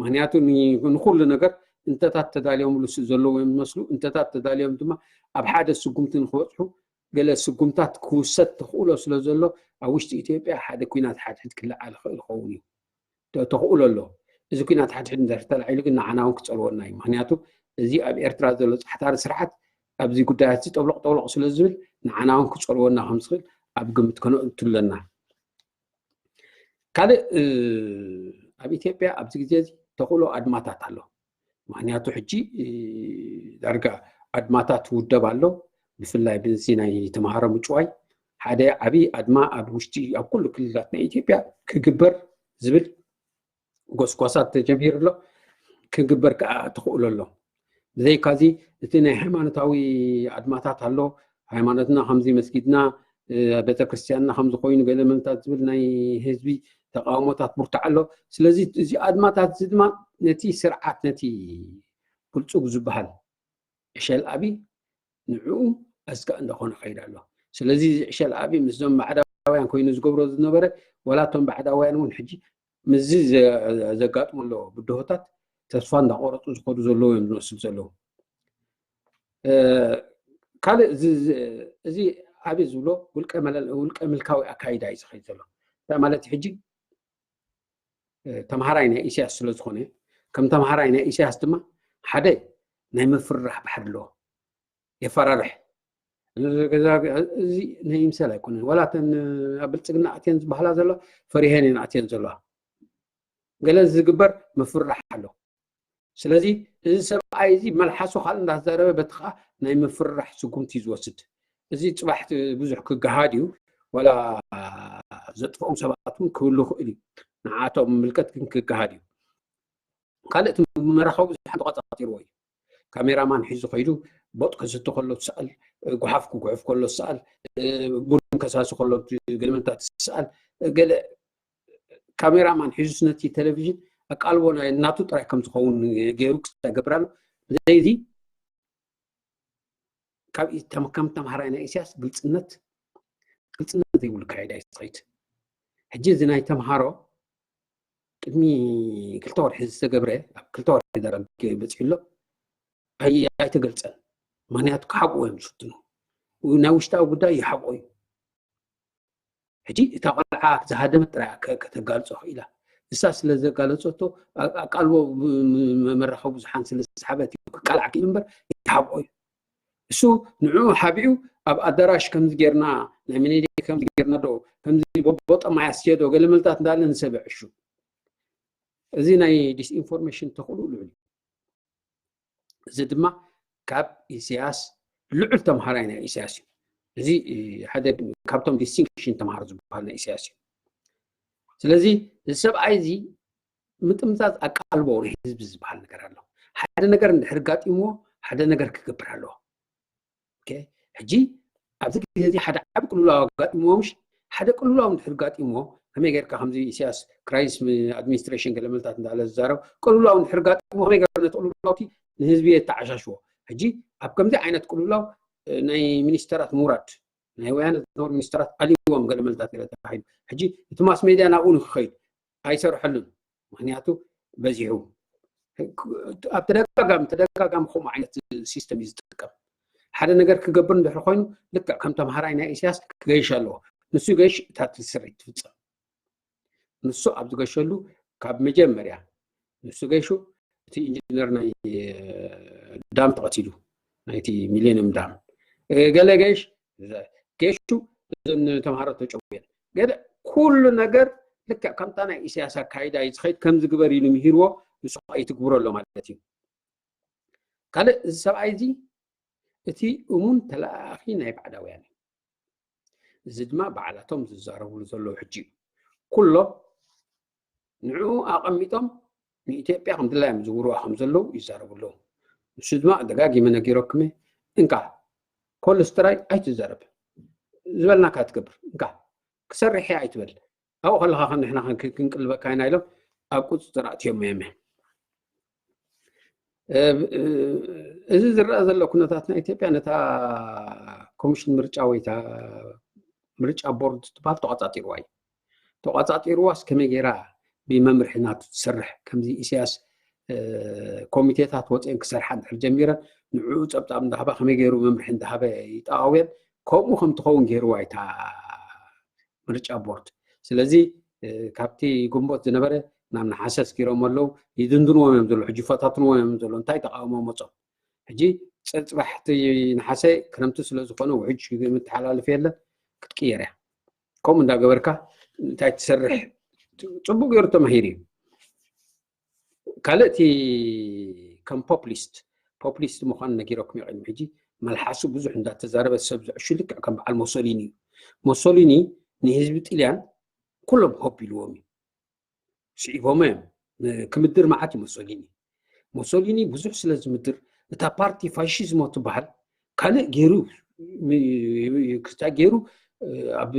ምክንያቱ ንኩሉ ነገር እንተታት ተዳልዮም ዘለዉ ይመስሉ እንተታት ተዳልዮም ድማ ኣብ ሓደ ስጉምቲ ንክበፅሑ ገለ ስጉምታት ክውሰድ ትኽእሎ ስለ ዘሎ ኣብ ውሽጢ ኢትዮጵያ ሓደ ኩናት ሓድሕድ ክለዓል ይኽእል ክኸውን እዩ ተኽእሎ ኣሎ እዚ ኩናት ሓድሕድ እንድሕር ተላዒሉ ግን ንዓና እውን ክፀልወና እዩ ምክንያቱ እዚ ኣብ ኤርትራ ዘሎ ፃሕታሪ ስርዓት ኣብዚ ጉዳያት ጠብለቕ ጠብለቕ ስለ ዝብል ንዓና እውን ክፀልወና ከም ዝኽእል ኣብ ግምት ከነእቱ ኣለና ካልእ ኣብ ኢትዮጵያ ኣብዚ ግዜ እዚ ተኽእሎ ኣድማታት ኣሎ ምክንያቱ ሕጂ ዳርጋ ኣድማታት ውደብ ኣሎ ብፍላይ በዚ ናይ ተምሃሮ ምጭዋይ ሓደ ዓብዪ ኣድማ ኣብ ውሽጢ ኣብ ኩሉ ክልላት ናይ ኢትዮጵያ ክግበር ዝብል ጎስጓሳት ተጀሚሩ ኣሎ ክግበር ከዓ ትኽእሎ ኣሎ ብዘይካዚ እቲ ናይ ሃይማኖታዊ ኣድማታት ኣሎ ሃይማኖትና ከምዚ መስጊድና ቤተክርስትያንና ከምዚ ኮይኑ ገለ መንታት ዝብል ናይ ህዝቢ ተቃውሞታት ብርታዕ ኣሎ ስለዚ እዚ ኣድማታት እዚ ድማ ነቲ ስርዓት ነቲ ብልፁግ ዝበሃል ዕሸል ኣብይ ንዕኡ ኣዝጋእ እንዳኾነ ከይዳ ኣሎ ስለዚ ዕሸል ኣብይ ምስዞም ባዕዳውያን ኮይኑ ዝገብሮ ዝነበረ ወላቶም ባዕዳውያን እውን ሕጂ ምዚ ዘጋጥሙ ኣሎ ብድሆታት ተስፋ እንዳቆረፁ ዝኸዱ ዘለዉ እዮም ዝመስሉ ዘለዉ ካልእ እዚ ኣብይ ዝብሎ ውልቀ ምልካዊ ኣካይዳ እዩ ዝኸይድ ዘሎ እንታይ ማለት ሕጂ ተምሃራይ ናይ ኢሳያስ ስለ ዝኾነ ከም ተምሃራይ ናይ ኢሳያስ ድማ ሓደ ናይ ምፍራሕ ባሕሪ ኣለዎ የፈራርሕ እዚ ናይ ምሳሌ ኣይኮነን ወላተን ኣብ ብልፅግና ኣትየን ዝበሃላ ዘሎ ፈሪሄን እየን ኣትየን ዘለዋ ገለ ዝግበር ምፍራሕ ኣሎ ስለዚ እዚ ሰብኣይ እዚ መልሓሱ ካልእ እንዳዛረበ በቲ ከዓ ናይ ምፍራሕ ስጉምቲ ዝወስድ እዚ ፅባሕ ብዙሕ ክገሃድ እዩ ወላ ዘጥፍኦም ሰባት እውን ክህሉ ይኽእል እዩ ንዓቶም ምልከት ግን ክገሃድ እዩ ካልእቲ መራኸቢ ብዙሓት ተቆፃፂርዎ እዩ ካሜራማን ሒዙ ከይዱ ቦጥ ከስቱ ከሎ ትሰኣል ጉሓፍ ክጉሕፍ ከሎ ትሰኣል ቡን ከሳሱ ከሎ ገለ መንታት ትሰኣል ገለ ካሜራማን ሒዙስ ነቲ ቴሌቪዥን ኣቃልቦ ናቱ ጥራይ ከም ዝኸውን ገይሩ ክተገብራሉ ብዘይዚ ካብ ከም ተምሃራይ ናይ ኢሳያስ ግልጽነት ዘይብሉ ካይዳ ይስኸይት ሕጂ እዚ ናይ ተምሃሮ ቅድሚ 2 ወርሒ ዝተገብረ ኣብ 2 ወርሒ ደረግ በፂሕሎ ኣይተገልጸን ምክንያቱ ክሓቅዎ እዮም ዝፍትኑ ናይ ውሽጣዊ ጉዳይ ይሓቅዎ እዩ ሕጂ እታ ቆልዓ ዝሃደመት ጥራይ ከተጋልጾ ኢላ እሳ ስለ ዘጋለጾቶ ኣቃልቦ መራኸቡ ብዙሓን ስለ ዝሰሓበት ክቃልዓክ እምበር ይሓቅዎ እዩ እሱ ንዑ ሓቢኡ ኣብ ኣዳራሽ ከምዚ ጌርና ናይ ሚኒሊክ ከምዚ ጌርና ዶ ከምዚ ቦጠማ ያስየዶ ገለ መልታት እንዳለ ንሰብዕ እሹ እዚ ናይ ዲስኢንፎርሜሽን ተኽእሉ ልዑል እዚ ድማ ካብ ኢሳያስ ልዑል ተምሃራይ ናይ ኢሳያስ እዩ እዚ ሓደ ካብቶም ዲስቲንክሽን ተምሃሮ ዝበሃል ናይ ኢሳያስ እዩ ስለዚ እዚ ሰብኣይ እዚ ምጥምዛዝ ኣቃልቦ ናይ ህዝቢ ዝበሃል ነገር ኣሎ ሓደ ነገር እንድሕር ጋጢምዎ ሓደ ነገር ክገብር ኣለዎ ሕጂ ኣብዚ ግዜ እዚ ሓደ ዓብ ቅልውላው ጋጢምዎምሽ ሓደ ቅልውላው እንድሕር ጋጢምዎ ከመይ ጌርካ ከምዚ ኢሳያስ ክራይስ ኣድሚኒስትሬሽን ገለ መልታት እንዳለ ዝዛረብ ቅልውላው እንድሕር ጋጢምዎ ከመይ ጌርካ ነቲ ቅልውላውቲ ንህዝቢ የተዓሻሽዎ ሕጂ ኣብ ከምዚ ዓይነት ቅልውላው ናይ ሚኒስተራት ምውራድ ናይ ወያነ ዝነበሩ ሚኒስተራት ኣልይዎም ገለ መልታት ገለ ተባሂሉ ሕጂ እቲ ማስ ሜድያ ናብኡ ንክኸይድ ኣይሰርሐሉን ምክንያቱ በዚሑ ኣብ ተደጋጋሚ ከምኡ ዓይነት ሲስተም እዩ ዝጥቀም ሓደ ነገር ክገብር እንድሕር ኮይኑ ልክዕ ከም ተምሃራይ ናይ ኢሳያስ ክገይሽ ኣለዎ ንሱ ገይሽ እታ ትስርዒት ትፍፀም ንሱ ኣብ ዝገሸሉ ካብ መጀመርያ ንሱ ገይሹ እቲ ኢንጂነር ናይ ዳም ተቐቲሉ ናይቲ ሚሌኒየም ዳም ገለ ገይሹ ተምሃሮ ተጨውየን ገለ ኩሉ ነገር ልክዕ ከምታ ናይ ኢሳያስ ኣካይዳ ይዝኸይድ ከም ዝግበር ኢሉ ምሂርዎ ንሱ ኣይትግብሮ ኣሎ ማለት እዩ ካልእ እዚ ሰብኣይ እዚ እቲ እሙን ተላኣኺ ናይ ባዕዳውያን እዚ ድማ በዓላቶም ዝዛረብሉ ዘለዉ ሕጂ ኩሎም ንዕኡ ኣቐሚጦም ንኢትዮጵያ ከምድላዮም ዝውርዋ ከም ዘለዉ ይዛረብሉ ንሱ ድማ ደጋጊመ ነጊሮክመ እንካ ኮልስትራይ ኣይትዛረብ ዝበልናካ ትገብር እንካ ክሰርሕ ኣይትበል ኣብኡ ከለካ ንሕና ክንቅልበካ ኢና ኢሎም ኣብ ቁፅጥር ኣትዮም እየም እዚ ዝረአ ዘሎ ኩነታት ናይ ኢትዮጵያ ነታ ኮሚሽን ምርጫ ወይታ ምርጫ ቦርድ ትበሃል ተቆፃፂርዋ እዩ ተቆፃፂርዋስ ከመይ ጌራ ብመምርሕናቱ ትሰርሕ ከምዚ ኢሳያስ ኮሚቴታት ወፅአን ክሰርሓ እንድሕር ጀሚረን ንዕኡ ፀብፃብ እንዳሃባ ከመይ ገይሩ መምርሒ እንዳሃበ ይጠቃውየን ከምኡ ከም ትኸውን ገይርዋ ይታ ምርጫ ቦርድ ስለዚ ካብቲ ግንቦት ዝነበረ ናብ ነሓሰስ ገይሮም ኣለዉ ይድንድንዎም እዮም ዘሎ ሕጂ ፈታትንዎም እዮም ዘሎ እንታይ ተቃውሞ መፆም ሕጂ ፅባሕቲ ነሓሰ ክረምቲ ስለ ዝኾነ ውሕጅ ምተሓላለፍ የለን ክትቅየር እያ ከምኡ እንዳገበርካ እንታይ ትሰርሕ ፅቡቅ ገይሩ ተማሂር እዩ ካልእቲ ከም ፖፕሊስት ምዃኑ ነጊረኩም ይቐድም ሕጂ መልሓሱ ብዙሕ እንዳተዛረበ ሰብ ዝዕሹ ልክዕ ከም በዓል ሞሶሊኒ እዩ ሞሶሊኒ ንህዝቢ ጢልያን ኩሎም ሆፕ ኢልዎም እዩ ስዒቦም እዮም ክምድር መዓት እዩ ሞሶሊኒ ብዙሕ ስለ ዝምድር እታ ፓርቲ ፋሽዝሞ ትበሃል ካልእ ገይሩ ክስታይ ገይሩ ኣብ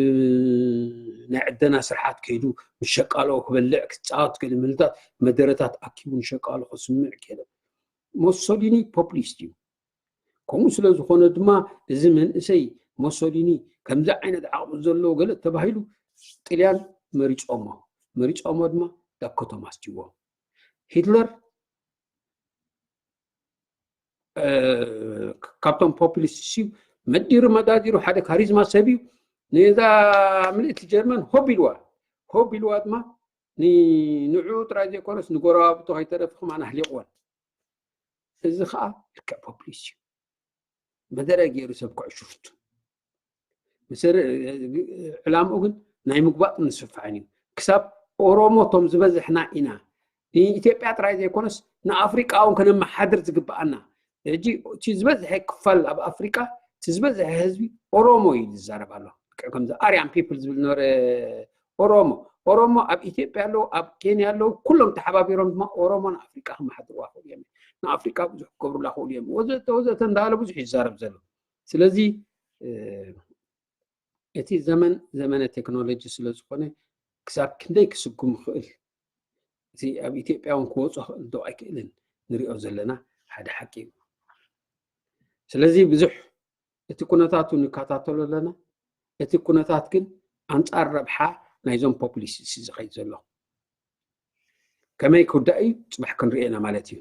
ናይ ዕደና ስርሓት ከይዱ ምሸቃሎ ክበልዕ ክፃወት ገለ ምልታት መደረታት ኣኪቡ ንሸቃሎ ክስምዕ ገለ ሞሶሊኒ ፖፕሊስት እዩ ከምኡ ስለ ዝኾነ ድማ እዚ መንእሰይ ሞሶሊኒ ከምዚ ዓይነት ዓቕሚ ዘለዎ ገለ ተባሂሉ ጢልያን መሪፆሞ ድማ ዳኮቶም ኣስጅዎም ሂትለር ካብቶም ፖፕሊስት እዩ መዲሩ መዳዲሩ ሓደ ካሪዝማ ሰብ እዩ ነዛ ምልእቲ ጀርመን ሆብ ኢልዋ ድማ ንዕኡ ጥራይ ዘይኮነስ ንጎረባብቶ ከይተረፍኹም ኣነ ኣህሊቕዎን እዚ ከዓ ልክዕ ፖፕሊስት እዩ መደረ ገይሩ ሰብ ክዕሹፍቱ ዕላምኡ ግን ናይ ምግባጥ ንስፍዓን እዩ ክሳብ ኦሮሞቶም ዝበዝሕና ኢና ንኢትዮጵያ ጥራይ ዘይኮነስ ንኣፍሪቃ እውን ከነመሓድር ዝግባአና ሕጂ እቲ ዝበዝሐ ክፋል ኣብ ኣፍሪቃ እቲ ዝበዝሐ ህዝቢ ኦሮሞ እዩ ዝዛረብ ኣሎ ከምዚ ኣርያን ፒፕል ዝብል ነበረ ኦሮሞ ኣብ ኢትዮጵያ ኣለዉ ኣብ ኬንያ ኣለዉ ኩሎም ተሓባቢሮም ድማ ኦሮሞ ንኣፍሪቃ ክመሓድርዋ ክእሉ እዮም ንኣፍሪቃ ብዙሕ ክገብሩላ ክእሉ እዮም ወዘተ እንዳበለ ብዙሕ ይዛረብ ዘሎ ስለዚ እቲ ዘመነ ቴክኖሎጂ ስለ ዝኾነ ክሳብ ክንደይ ክስጉም ይኽእል እዚ ኣብ ኢትዮጵያውን ክወፁ ክእል ዶ ኣይክእልን ንሪኦ ዘለና ሓደ ሓቂ እዩ ስለዚ ብዙሕ እቲ ኩነታቱ ንከታተሎ ኣለና እቲ ኩነታት ግን ኣንጻር ረብሓ ናይዞም ፖፑሊስት ዝኸይድ ዘሎ ከመይ ክውዳእ እዩ ፅባሕ ክንሪኦ ኢና ማለት እዩ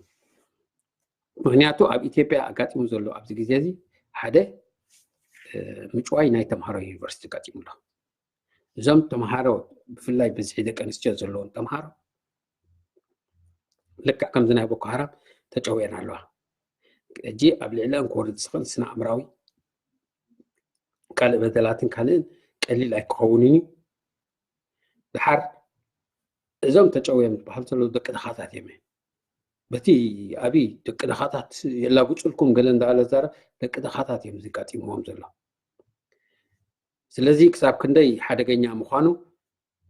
ምክንያቱ ኣብ ኢትዮጵያ ኣጋጢሙ ዘሎ ኣብዚ ግዜ እዚ ሓደ ምጭዋይ ናይ ተምሃሮ ዩኒቨርሲቲ ኣጋጢሙ ኣሎ እዞም ተምሃሮ ብፍላይ ብዝሒ ደቂ ኣንስትዮ ዘለዎም ተምሃሮ ልክዕ ከምዚ ናይ ቦኮ ሃራም ተጨውየን ኣለዋ ሕጂ ኣብ ልዕሊአን ክወርድ ዝኽእል ስነ ኣእምራዊ ካልእ በደላትን ካልእን ቀሊል ኣይክኸውንን እዩ ድሓር እዞም ተጨውዮም ዝበሃል ዘለዉ ደቂ ድኻታት እዮም በቲ ኣብይ ደቂ ድኻታት የላጉፅልኩም ገለ እንዳበለ ዛረብ ደቂ ድኻታት እዮም ዝጋጢምዎም ዘሎ ስለዚ ክሳብ ክንደይ ሓደገኛ ምዃኑ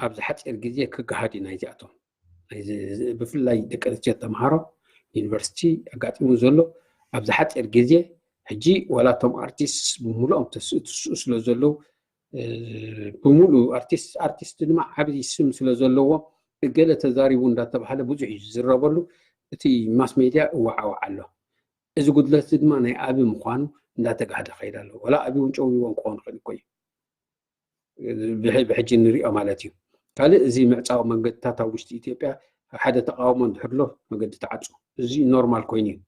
ኣብዚ ሓፂር ግዜ ክገሃድ ኢና እዚኣቶም ብፍላይ ደቂ ኣንስትዮ ተምሃሮ ዩኒቨርሲቲ ኣጋጢሙ ዘሎ ኣብዚ ሓፂር ግዜ ሕጂ ዋላቶም ኣርቲስት ብምሉኦም ተስእትስኡ ስለ ዘለዉ ብምሉእ ኣርቲስት ድማ ዓብይ ስም ስለ ዘለዎ ገለ ተዛሪቡ እንዳተባሃለ ብዙሕ እዩ ዝዝረበሉ እቲ ማስ ሜድያ እዋዓዋዕ ኣሎ እዚ ጉድለት ድማ ናይ ኣቢ ምዃኑ እንዳተጋህደ ከይድ ኣሎ ወላ ኣቢ እውን ጨውይዎም ክኾን ይኽእል እኮ እዩ ብሕጂ ንሪኦ ማለት እዩ ካልእ እዚ ምዕፃዊ መንገድታት ኣብ ውሽጢ ኢትዮጵያ ሓደ ተቃውሞ እንድሕርሎ መገዲ ተዓፁ እዚ ኖርማል ኮይኑ እዩ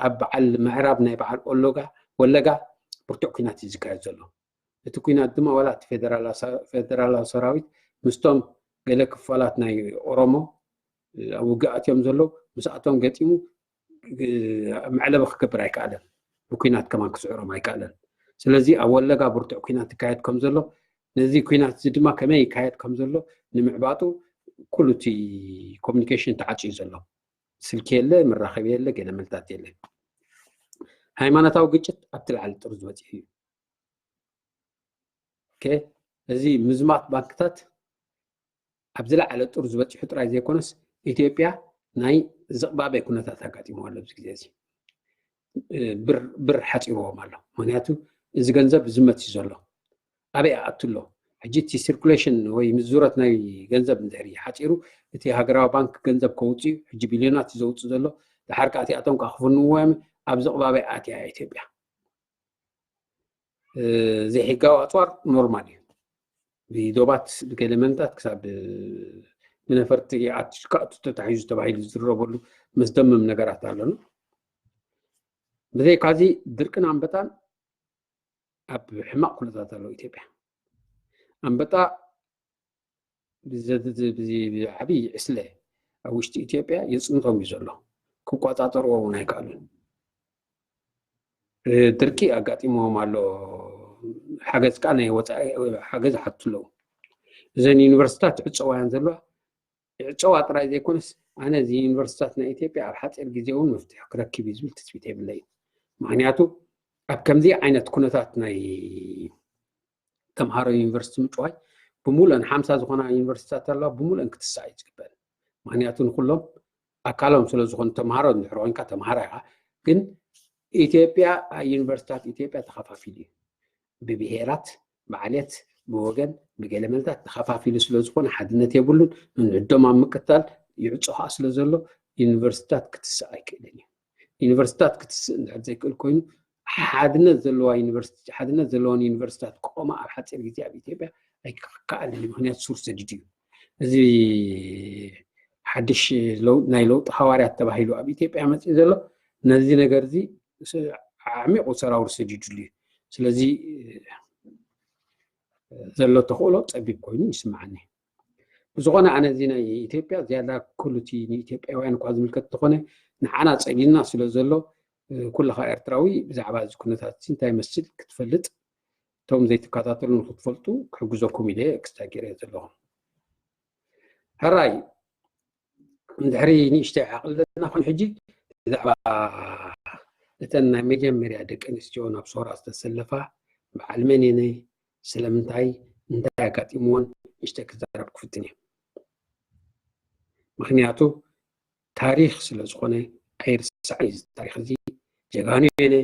ኣብ በዓል ምዕራብ ናይ በዓል ወለጋ ብርቱዕ ኩናት እዩ ዝካየድ ዘሎ እቲ ኩናት ድማ ዋላ እቲ ፌደራላዊ ሰራዊት ምስቶም ገለ ክፋላት ናይ ኦሮሞ ኣብ ውግእ ኣትዮም ዘለዉ ምስኣቶም ገጢሙ መዕለቢ ክገብር ኣይከኣለን ብኩናት ከማን ክስዕሮም ኣይከኣለን ስለዚ ኣብ ወለጋ ብርቱዕ ኩናት ይካየድ ከም ዘሎ ነዚ ኩናት እዚ ድማ ከመይ ይካየድ ከም ዘሎ ንምዕባጡ ኩሉ እቲ ኮሚኒኬሽን ተዓፅዩ ዘሎ ስልኪ የለ መራኸቢ የለ ገለ መልታት የለ ሃይማኖታዊ ግጭት ኣብቲ ላዕሊ ጥሩ ዝበፂሕ እዩ እዚ ምዝማት ባንክታት ኣብ ዝለዓለ ጥሩ ዝበፂሑ ጥራይ ዘይኮነስ ኢትዮጵያ ናይ ዝቕባበ ኩነታት ኣጋጢምዋ ኣሎ ኣብዚ ግዜ እዚ ብር ሓፂርዎም ኣሎ ምክንያቱ እዚ ገንዘብ ዝመት እዩ ዘሎ ኣበይ ኣቱ ኣሎ ሕጂ እቲ ሲርኩሌሽን ወይ ምዙረት ናይ ገንዘብ እንድሕሪ ሓፂሩ እቲ ሃገራዊ ባንክ ገንዘብ ከውፅኡ ሕጂ ቢልዮናት እዩ ዘውፅእ ዘሎ ድሓር ከዓ እቲኣቶም ከዓ ክፍንዎ እዮም ኣብ ዝቕባበይ ኣትያ ኢትዮጵያ ዘይሕጋዊ ኣፅዋር ኖርማል እዩ ብዶባት ብገለመንታት ክሳብ ብነፈርቲ ኣትሽካእቱ ተታሒዙ ተባሂሉ ዝዝረበሉ መስደምም ነገራት ኣለኑ ብዘይካዚ ድርቅን ኣንበጣን ኣብ ሕማቕ ኩነታት ኣለዉ ኢትዮጵያ ኣንበጣ ብዓብይ ዕስለ ኣብ ውሽጢ ኢትዮጵያ የፅንቶም እዩ ዘሎ ክቆፃፀርዎ እውን ኣይከኣሉን ድርቂ ኣጋጢሞዎም ኣሎ ሓገዝ ከዓ ናይ ወፃኢ ሓገዝ ሓቱ ኣለዉ እዘን ዩኒቨርሲታት ዕፀዋያን ዘለዋ ዕፀዋ ጥራይ ዘይኮነስ ኣነ እዚ ዩኒቨርሲታት ናይ ኢትዮጵያ ኣብ ሓፂር ግዜ እውን መፍትሒ ክረክብ እዩ ዝብል ትፅቢት የብለ እዩ ምክንያቱ ኣብ ከምዚ ዓይነት ኩነታት ናይ ተምሃሮ ዩኒቨርሲቲ ምጭዋይ ብምሉአን 50 ዝኾና ዩኒቨርሲታት ኣለዋ ብምሉአን ክትሳእ እዩ ዝግበአን ምክንያቱ ንኩሎም ኣካሎም ስለ ዝኾኑ ተምሃሮ እንድሕር ኮንካ ተምሃራ ኢኻ ግን ኢትዮጵያ ዩኒቨርሲታት ኢትዮጵያ ተኸፋፊሉ እዩ ብብሄራት ብዓልየት ብወገን ብገለመልታት ተኸፋፊሉ ስለ ዝኾነ ሓድነት የብሉን ንዕዶም ኣብ ምቅታል ይዕፆ ከዓ ስለ ዘሎ ዩኒቨርሲታት ክትስእ ኣይክእልን እዩ ዩኒቨርሲታት ክትስእ እንድሕር ዘይክእል ኮይኑ ሓድነት ዘለዎን ዩኒቨርሲታት ክቆማ ኣብ ሓፂር ግዜ ኣብ ኢትዮጵያ ኣይክከኣልን እዩ ምክንያቱ ሱር ሰዲድ እዩ እዚ ሓድሽ ናይ ለውጢ ሃዋርያት ተባሂሉ ኣብ ኢትዮጵያ መፅኡ ዘሎ ነዚ ነገር እዚ ዓሚቑ ሰራውር ሰዲድሉ እዩ ስለዚ ዘሎ ተኽእሎ ፀቢብ ኮይኑ ይስማዓኒ ብዝኾነ ኣነ እዚ ናይ ኢትዮጵያ ዝያዳ ኩሉቲ ንኢትዮጵያውያን እኳ ዝምልከት እንተኾነ ንዓና ፀሊልና ስለ ዘሎ ኩልኻ ኤርትራዊ ብዛዕባ እዚ ኩነታት እንታይ ይመስል ክትፈልጥ እቶም ዘይተከታተሉ ንክትፈልጡ ክሕግዘኩም ኢለ ክስታይ ገይረ ዘለኹ ሕራይ እንድሕሪ ንእሽተይ ዓቕሊ ዘለና ኮይኑ ሕጂ ብዛዕባ እተን ናይ መጀመርያ ደቂ ኣንስትዮ ናብ ሶራ ዝተሰለፋ በዓል መን እየን ስለምንታይ እንታይ ኣጋጢምዎን ንእሽተይ ክዛረብ ክፍትን እየ ምክንያቱ ታሪክ ስለ ዝኾነ ኣይርሳዕ እዩ ታሪክ እዚ ጀጋኑ እየን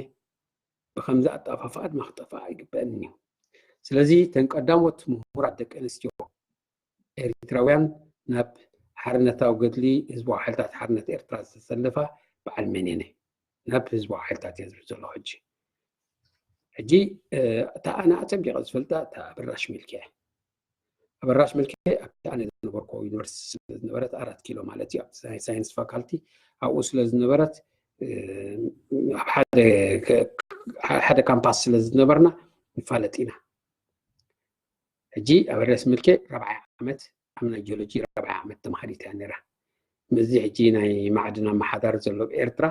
ብከምዚ ኣጠፋፍኣ ድማ ክጠፍኣ ኣይግበአን እዩ ስለዚ ተን ቀዳሞት ምሁራት ደቂ ኣንስትዮ ኤርትራውያን ናብ ሓርነታዊ ገድሊ ህዝባዊ ሓይልታት ሓርነት ኤርትራ ዝተሰለፋ በዓል መኔነ ናብ ህዝባዊ ሓይልታት እየ ዝብል ዘሎ ሕጂ እታ ኣነ ኣፀቢቐ ዝፈልጣ እታ ኣበራሽ መልክዕ ኣበራሽ መልክዕ ኣብቲ ኣነ ዝነበርኮ ዩኒቨርሲቲ ስለዝነበረት 4 ኪሎ ማለት እዩ ኣብቲ ሳይንስ ፋካልቲ ኣብኡ ስለዝነበረት ሓደ ካምፓስ ስለዝነበርና ንፋለጥ ኢና ሕጂ ኣበራሽ መልክዕ 4 ዓመት ኣምና ጂኦሎጂ 4 ዓመት ተማሃሪት እያ ነይራ ምዚ ሕጂ ናይ ማዕድን ኣመሓዳሪ ዘሎ ብኤርትራ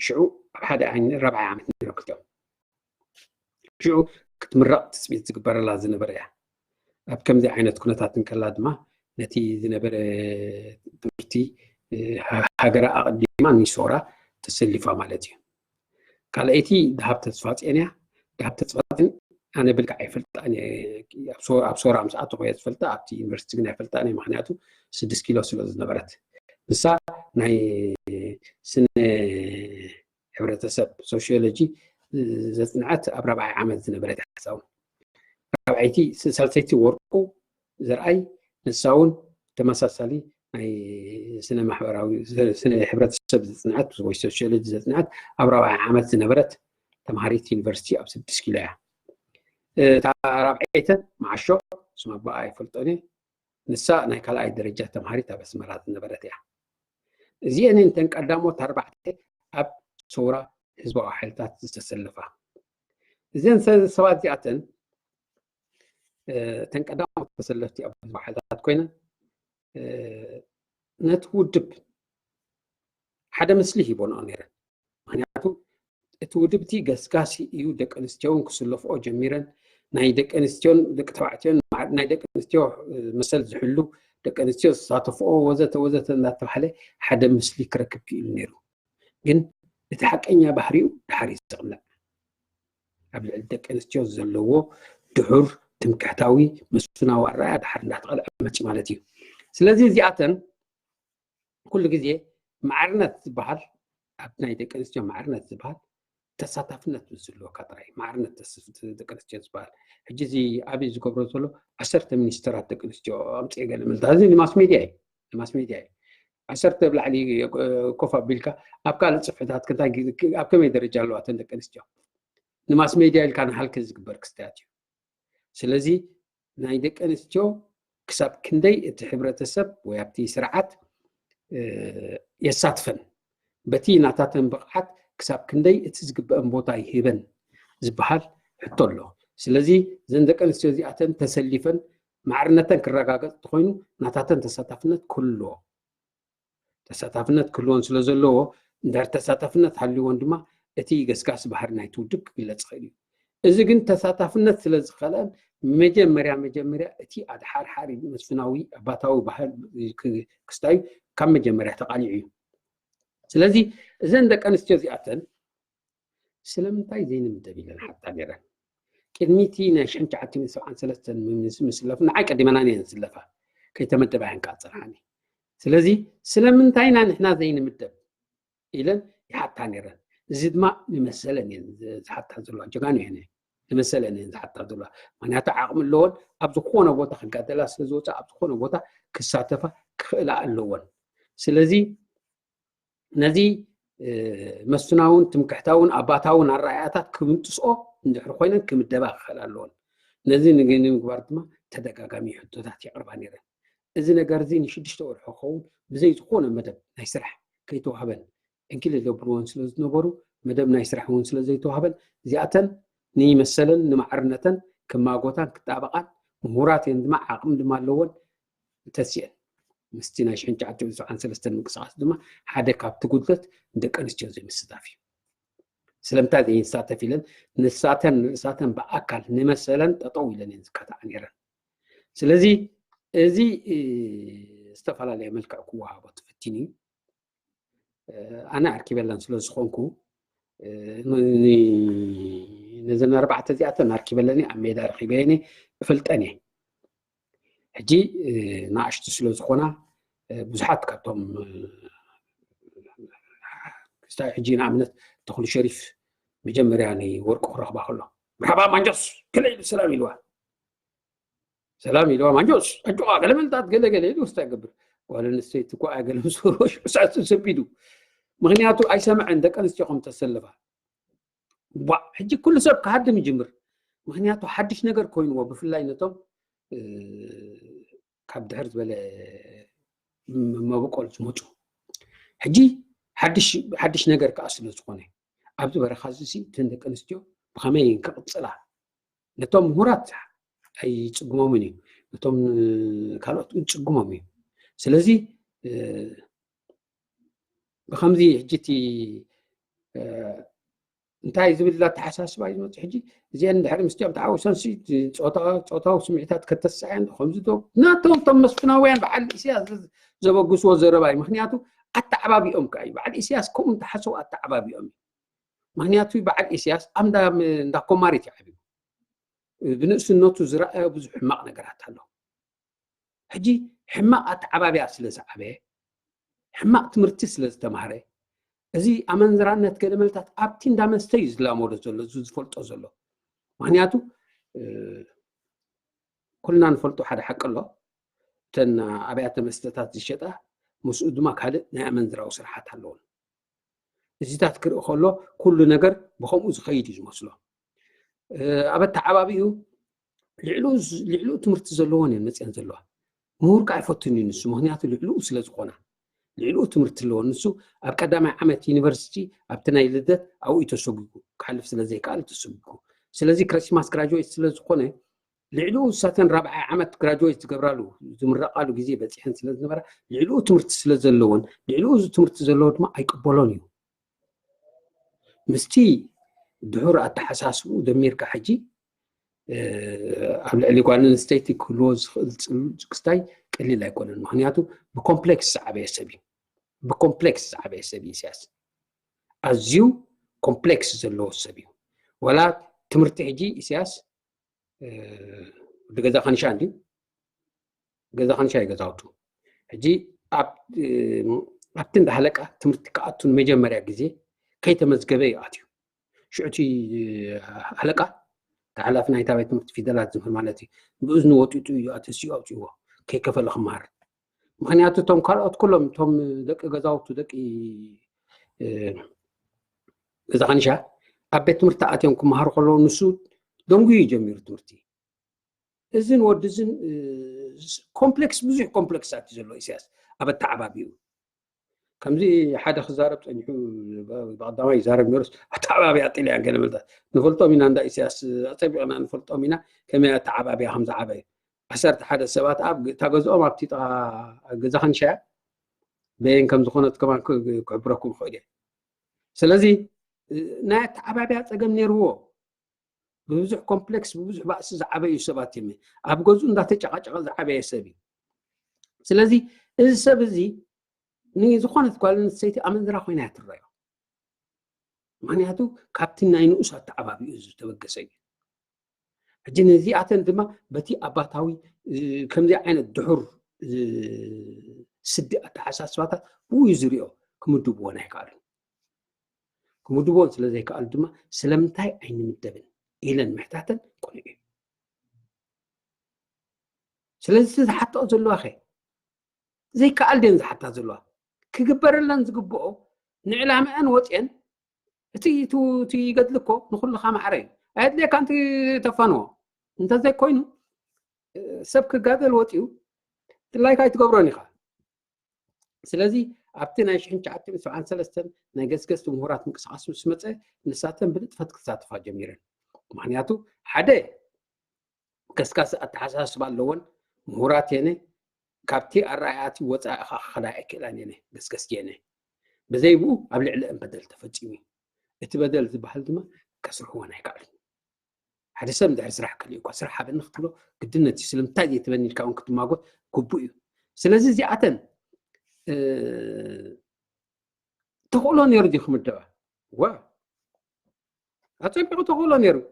ሽዑ ኣብ ሓደ 4 ዓመት ነይሮ ክልቲኦም ሽዑ ክትምረቕ ትፅቢት ዝግበረላ ዝነበረ እያ ኣብ ከምዚ ዓይነት ኩነታት እንከላ ድማ ነቲ ዝነበረ ትምህርቲ ሃገራ ኣቐዲማ ንሶራ ተሰሊፋ ማለት እዩ ካልአይቲ ድሃብ ተስፋፅአን እያ ድሃብ ተስፋፅን ኣነ ብልቃዕ ኣይፈልጣን ኣብ ሶራ ምስ ኣተኮ እየ ዝፈልጣ ኣብቲ ዩኒቨርሲቲ ግን ኣይፈልጣን ምክንያቱ 6 ኪሎ ስለ ዝነበረት ንሳ ናይ ስነ ሕብረተሰብ ሶሽዮሎጂ ዘፅንዓት ኣብ 4 ዓመት ዝነበረት ሓሳቡ ራብዓይቲ ሳልሰይቲ ወርቁ ዘርኣይ ንሳውን ተመሳሳሊ ናይ ስነ ማሕበራዊ ስነ ሕብረተሰብ ዘፅንዓት ወይ ሶሽዮሎጂ ዘፅንዓት ኣብ 4 ዓመት ዝነበረት ተምሃሪት ዩኒቨርሲቲ ኣብ 6 ኪሎ እያ እታ ራብዓይቲ ማዓሾ ስማ በኣ ይፈልጦኒ ንሳ ናይ ካልኣይ ደረጃ ተምሃሪት ኣብ ኣስመራ ዝነበረት እያ እዚአን እንተን ቀዳሞት 4 ኣብ ሶራ ህዝባዊ ሓይልታት ዝተሰለፋ እዘን ሰባት እዚኣተን ተንቀዳሞት ተሰለፍቲ ኣብ ህዝባዊ ሓይልታት ኮይነን ነቲ ውድብ ሓደ ምስሊ ሂቦንኦ ነይረን ምክንያቱ እቲ ውድብቲ ገስጋሲ እዩ ደቂ ኣንስትዮን ክስለፍኦ ጀሚረን ናይ ደቂ ኣንስትዮን ደቂ ተባዕትዮን ናይ ደቂ ኣንስትዮ መሰል ዝሕሉ ደቂ ኣንስትዮ ዝሳተፍኦ ወዘተ ወዘተ እናተባሃለ ሓደ ምስሊ ክረክብ ክኢሉ ነይሩ ግን እቲ ሓቀኛ ባህሪኡ ድሓር ይዝቕላዕ ኣብ ልዕሊ ደቂ ኣንስትዮ ዘለዎ ድሑር ትምክሕታዊ መስፍናዊ ኣረኣያ ድሓር እንዳተቐልዐ መፂ ማለት እዩ ስለዚ እዚኣተን ኩሉ ግዜ ማዕርነት ዝበሃል ኣብ ናይ ደቂ ኣንስትዮ ማዕርነት ዝበሃል ተሳታፍነት ዝልወካ ጥራይ ማዕርነት ደቂ ኣንስትዮ ዝበሃል ሕጂ እዚ ኣብይ ዝገብሮ ዘሎ 10 ሚኒስተራት ደቂ ኣንስትዮ ኣምፅአ ገለ መልታ እዚ ንማስ ሚድያ እዩ 10 ብላዕሊ ኮፍ ኣቢልካ ኣብ ካልእ ፅሑፋት ክንታይ ኣብ ከመይ ደረጃ ኣለዋ እተን ደቂ ኣንስትዮ ንማስ ሚድያ ኢልካ ንሃልክ ዝግበር ክስተያት እዩ ስለዚ ናይ ደቂ ኣንስትዮ ክሳብ ክንደይ እቲ ሕብረተሰብ ወይ ኣብቲ ስርዓት የሳትፈን በቲ ናታተን ብቕዓት ክሳብ ክንደይ እቲ ዝግበአን ቦታ ይህበን ዝበሃል ሕቶ ኣሎ ስለዚ ዘን ደቂ ኣንስትዮ እዚኣተን ተሰሊፈን ማዕርነተን ክረጋገፅ እንተኮይኑ ናታተን ተሳታፍነት ክህልዎን ስለ ዘለዎ እንዳር ተሳታፍነት ሃልይዎን ድማ እቲ ገስጋስ ባህሪ ናይቲ ውድብ ክግለፅ ይኽእል እዩ እዚ ግን ተሳታፍነት ስለ ዝኸለን መጀመርያ እቲ ኣድሓርሓሪ መስፍናዊ ኣባታዊ ባህል ክስታዩ ካብ መጀመርያ ተቃሊዑ እዩ ስለዚ እዘን ደቂ ኣንስትዮ እዚኣተን ስለምንታይ ዘይንምደብ ኢለን ሓታ ነይረን ቅድሚቲ ናይ 1973 ምስለፍ ንዓይ ቀዲመና እየን ዝስለፋ ከይተመደባ እየን ክዓፅርሓኒ ስለዚ ስለምንታይና ንሕና ዘይንምደብ ኢለን ይሓታ ነይረን እዚ ድማ ንመሰለን እየን ዝሓታ ዘለዋ ጀጋኑ እየን ንመሰለን እየን ዝሓታ ዘለዋ ምክንያቱ ዓቕሚ ኣለዎን ኣብ ዝኾነ ቦታ ክጋደላ ስለዝወፅኣ ኣብ ዝኾነ ቦታ ክሳተፋ ክኽእላ ኣለዎን ስለዚ ነዚ መስፍናውን ትምክሕታውን ኣባታውን ኣረኣያታት ክምጥስኦ እንድሕር ኮይነን ክምደባ ክኽእል ኣለዎን ነዚ ንምግባር ድማ ተደጋጋሚ ሕቶታት የቕርባ ነይረን እዚ ነገር እዚ ን6 ወርሒ ክኸውን ብዘይ ዝኾነ መደብ ናይ ስራሕ ከይተዋህበን እንክል ዝገብርዎን ስለ ዝነበሩ መደብ ናይ ስራሕ እውን ስለ ዘይተዋህበን እዚኣተን ንመሰለን ንማዕርነተን ክማጎታን ክጣበቃን ምሁራት እየን ድማ ዓቕሚ ድማ ኣለዎን ተስየን ምስቲ ናይ 1973 ምንቅስቃስ ድማ ሓደ ካብቲ ጉድለት ደቂ ኣንስትዮ ዘይምስታፍ እዩ ስለምንታይ ዘይንሳተፍ ኢለን ንሳተን ርእሳተን ብኣካል ንመሰለን ጠጠው ኢለን እየን ዝከታዓ ነይረን ስለዚ እዚ ዝተፈላለየ መልክዕ ክወሃቦ ትፍቲን እዩ ኣነ ኣርኪበለን ስለ ዝኮንኩ ነዘን 4 እዚኣተን ኣርኪበለኒ ኣብ ሜዳ ረኺበኒ እፈልጠን እየ ሕጂ ንኣሽቱ ስለ ዝኾና ብዙሓት ካብቶም ክስታይ ሕጂ ንኣብነት ተኽሊ ሸሪፍ መጀመርያ ናይ ወርቂ ክረኽባ ከሎ መርሓባ ማንጆስ ክለይ ሰላም ኢልዋ سلام يلو ما جوش أجوا قال من تات قال يلو استقبل ولا نسيت كوا قال مسروش بس سبيدو مغنياتو أي سمع عندك أنا استيقظ تسلفها حجي كل سبب كهذا مجمر مغنياتو حدش نجر كوين وبفلاي نتوم كاب دهرت بلا ما بقول سموتو حجي حدش نجر كأصل زخونه أبدو برخازسي تندك أنستيو بخمين كقصلا نتوم هورات أي تقوموني نتوم كانوا تقوموني سلزي بخمزي حجتي انتهي زبل لا تحساس باي نوت حجي زين دحر مستيو تعاو سنسي صوتاو سمعتات كتسعين خمزتو ناتهم تمسفنا وين بعد سياس زبقس وزرباي مخنياتو التعبابي كاي بعد اسياس كم تحسوا التعبابي مخنياتو بعد اسياس امدا كوماريتي عبي بنفس النوت زرع بزح حماق نغرات الله حجي حماق التعبابي سلازعبه حماق تمرتي سلازتمهره ازي امنزرانت كلملتات ابتي እንዳመስተይ ዝላሞዶ ዘሎ ዝፈልጦ ዘሎ ምክንያቱ ኩልና ንፈልጦ ሓደ ሓቂ ኣሎ ተን ኣብያተ መስተታት ዝሸጣ ምስኡ ድማ ካልእ ናይ ኣመንዝራዊ ስራሓት ኣለዎ እዚታት ክርኢ ከሎ ኩሉ ነገር ብከምኡ ዝኸይድ እዩ ዝመስሎ ኣብ ተዓባቢኡ ልዕሉ ትምህርቲ ዘለዎን እየን መፅአን ዘለዋ ምሁር ከዓ ኣይፈቱን እዩ ንሱ ምክንያቱ ልዕሉ ስለ ዝኾና ልዕሉ ትምህርቲ ኣለዎ ንሱ ኣብ ቀዳማይ ዓመት ዩኒቨርሲቲ ኣብቲ ናይ ልደት ኣብኡ ተሰጊጉ ክሓልፍ ስለዘይከኣል ተሰጊጉ ስለዚ ክሪስማስ ግራጁዌት ስለ ዝኾነ ልዕሉ ሳተን ራብዓይ ዓመት ግራጁዌት ዝገብራሉ ዝምረቃሉ ግዜ በፂሐን ስለ ዝነበራ ልዕሉ ትምህርቲ ስለ ዘለዎን ልዕሉ ትምህርቲ ዘለዎ ድማ ኣይቅበሎን እዩ ምስቲ ድሑር ኣተሓሳስቡ ደሚርካ ሕጂ ኣብ ልዕሊ ጓል ኣንስተይቲ ክህልዎ ዝኽእል ክስታይ ቀሊል ኣይኮነን ምክንያቱ ብኮምፕሌክስ ዝዓበየ ሰብ እዩ بكومبلكس عبي سبي سياس أزيو كومبلكس زلوا سبيو ولا تمرتحجي سياس بجذا خنشان دي جذا خنشاي جذاوتو هجي أبتن بحلقة تمرتكاتون مجمرة جزء كي تمزجبي عاتيو شعتي حلقة تعال في نهاية تمرت في دلات زمر مالتي بأذن وتيتو ياتسيو أوتيو كي كفل خمار مخنياتو توم كارات كلهم توم دك غزاوتو دك اذا خنشا ابيت مرتاعتهم كمهار كلهم نسود دونغو يجمير تورتي اذن ودزن كومبلكس بزح كومبلكسات زلو اساس ابا تعبابيو كمزي حدا خزارب تنحو بعد ما يزارب نورس تعبابي اطلع قال ملدا نفلطو من عند اساس اطبقنا نفلطو منا كما تعبابي حمزه عباي عسرت حدا سبات اب تاغزو ما بتيطا غزخنشا بين كم زخونت كمان كعبركم خويا سلازي نا تعبابي اصقم نيرو ببزح كومبلكس ببزح باس زعبي سبات يمي اب غزو እንዳተጨቃጨቀ زعبي سبي سلازي እዚ ሰብ እዚ ني زخونت ጓል አንስተይቲ ኣመንዝራ ኮይና ትረአዮ ምክንያቱ ካብቲ ናይ ንኡስ تعبابي እዚ ተበገሰ እዩ جنزي أتن دما بتي أباتاوي كم زي عين الدحر سد أتحساس فاتا هو يزريو كمدوبون هيكالن كمدوبون سلازي كال دما سلامتاي عين مدبن إلى المحتاجن كوني سلازي حتى أزلوا أخي زي كال دين حتى أزلوا كجبر لنا زجبؤه نعلم أن وطين تي قد لكو نقول لخام عرين هاد لي كانت تفانو انت زي كوينو سبك قادل وطيو تلاقي كاي تقبروني خا سلازي ابتنا يشحن تعبت سبعان سلستن ناقص مهورات مقصاص سمصه نساتن بنطفت كساتفا جميرن معناتو حدا كسكاس اتحساس بالون مهورات ينه كابتي الرايات وصا خلايك لانينه كسكس ينه بزيبو ابلع بدل تفصيمي اتبدل زبحل دما كسر هو نايقال حدا سم دحر سرح كليو سرح بنختلو قدنتي سلمتاي يتبني كون كنت ماغو كوبو سلازي زياتن تقولون يردي خمدبا وا اطيبو تقولون يرو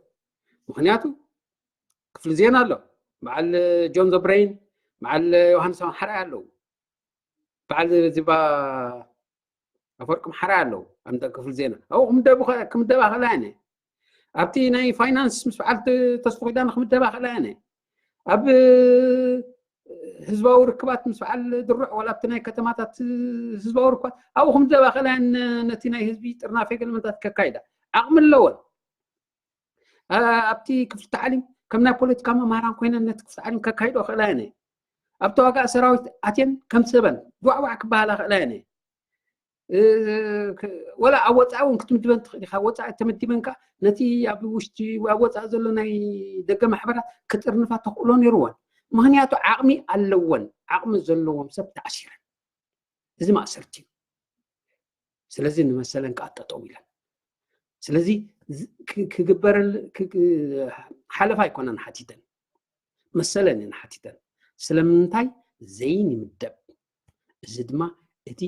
مخنياتو كفل زين الله مع جون ذا برين مع يوهانس حرا له بعد زبا افركم حرا له عند كفل زين او خمدبا خلاني ابتي ناي فاينانس مش فعلت تصفيدان خمدبا خلاني أب ህዝባዊ ርክባት ምስ በዓል ድሩዕ ወላ ኣብቲ ናይ ከተማታት ህዝባዊ ርክባት ኣብኹም ዘባኸላን ነቲ ናይ ህዝቢ ጥርናፈ ገለመታት ከካይዳ ዓቕሚ ኣለወን ኣብቲ ክፍሊ ተዓሊም ከም ናይ ፖለቲካ መምህራን ኮይነን ነቲ ክፍሊ ተዓሊም ከካይዶ ክእላ እየ ኣብ ተዋጋእ ሰራዊት ኣትየን ከም ሰበን ዋዕዋዕ ክበሃላ ክእላ እየ ወላ ኣብ ወፃኢ እውን ክትምድበን ትኽእል ኢኻ ወፃኢ ተመዲበንካ ነቲ ኣብ ውሽጢ ኣብ ወፃኢ ዘሎ ናይ ደገ ማሕበራት ክጥርንፋ ተኽእሎ ነይሩወን ምክንያቱ ዓቕሚ ኣለወን ዓቕሚ ዘለዎም ሰብ ተኣሲረን እዚ ማእሰርቲ እዩ ስለዚ ንመሰለን ከኣጠጠው ኢለን ስለዚ ክግበረል ሓለፋ ኣይኮነን ሓቲተን መሰለን እየን ሓቲተን ስለምንታይ ዘይንምደብ እዚ ድማ እቲ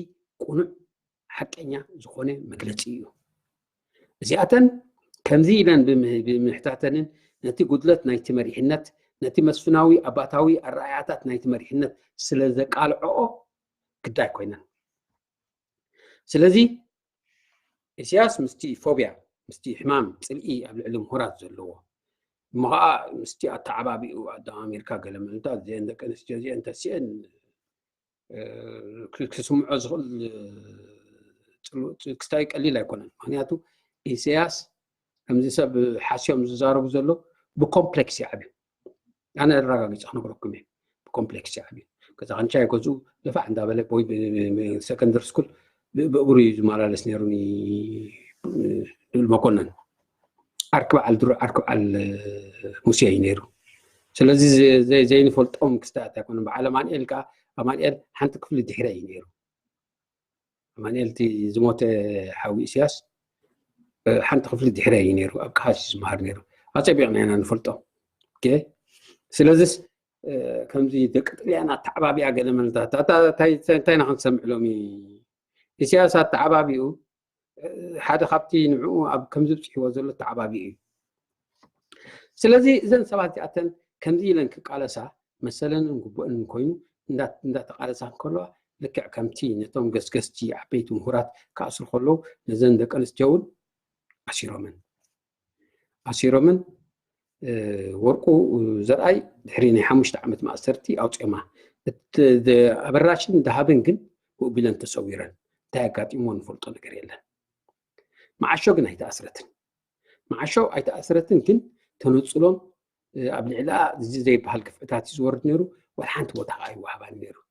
ቁኑዕ ሓቀኛ ዝኾነ መግለፂ እዩ እዚኣተን ከምዚ ኢለን ብምሕታተንን ነቲ ጉድለት ናይቲ መሪሕነት ነቲ መስፍናዊ ኣባታዊ ኣረኣያታት ናይቲ መሪሕነት ስለ ዘቃልዕኦ ግዳይ ኮይነን ስለዚ ኢሳያስ ምስቲ ፎብያ ምስቲ ሕማም ፅልኢ ኣብ ልዕሊ ምሁራት ዘለዎ እሞ ከዓ ምስቲ ኣተዓባቢኡ ኣደ ኣሜሪካ ገለ መልታት እዚአን ደቂ ኣንስትዮ እዚአን ተሲአን ክስምዖ ዝኽእል ክስታይ ቀሊል ኣይኮነን ምክንያቱ ኢሳያስ ከምዚ ሰብ ሓስዮም ዝዛረቡ ዘሎ ብኮምፕሌክስ ይዓብዩ ኣነ ኣረጋጊፀ ክነግረኩም እየ ብኮምፕሌክስ ይዓብዩ ከዛ ከንቻ ይገዝኡ ልፋዕ እንዳበለ ወይ ሰከንደሪ ስኩል ብእግሩ እዩ ዝመላለስ ነይሩኒ መኮነን ዓርኪ በዓል ድሩዕ ዓርኪ በዓል ሙሴ እዩ ነይሩ ስለዚ ዘይንፈልጦም ክስታት ኣይኮነን በዓል ኣማንኤል ከዓ ኣማንኤል ሓንቲ ክፍሊ ድሕረ እዩ ነይሩ ኣማንኤል እቲ ዝሞተ ሓዊ ኢሳያስ ሓንቲ ክፍሊ ድሕረ እዩ ነይሩ ኣብ ካሃስ ዝመሃር ነይሩ ኣፀቢቕና ኢና ንፈልጦ ስለዚ ከምዚ ደቂ ጥልያን ኣተዓባቢኣ ገለ መልታት እንታይ ንክንሰምዕ ሎሚ ኢሳያስ ኣተዓባቢኡ ሓደ ካብቲ ንዕኡ ኣብ ከምዚ ብፅሒዎ ዘሎ ተዓባቢኡ እዩ ስለዚ እዘን ሰባት እዚኣተን ከምዚ ኢለን ክቃለሳ መሰለንን ግቡእን ኮይኑ እንዳተቃለሳ ከለዋ ልክዕ ከምቲ ነቶም ገስገስቲ ዓበይቲ ምሁራት ክኣስሩ ከለዉ ነዘን ደቂ ኣንስትዮ እውን ኣሲሮምን ወርቁ ዘርኣይ ድሕሪ ናይ 5 ዓመት ማእሰርቲ ኣውፅኦማ ኣበራሽን ደሃብን ግን ውእቢለን ተሰዊረን እንታይ ኣጋጢሞ ንፈልጦ ነገር የለን معشو جن هيدا أسرتن معشو هيدا أسرتن كن تنوصلهم قبل العلاء زي بهالكفتات يزورد نيرو والحنت وضعي وهبان نيرو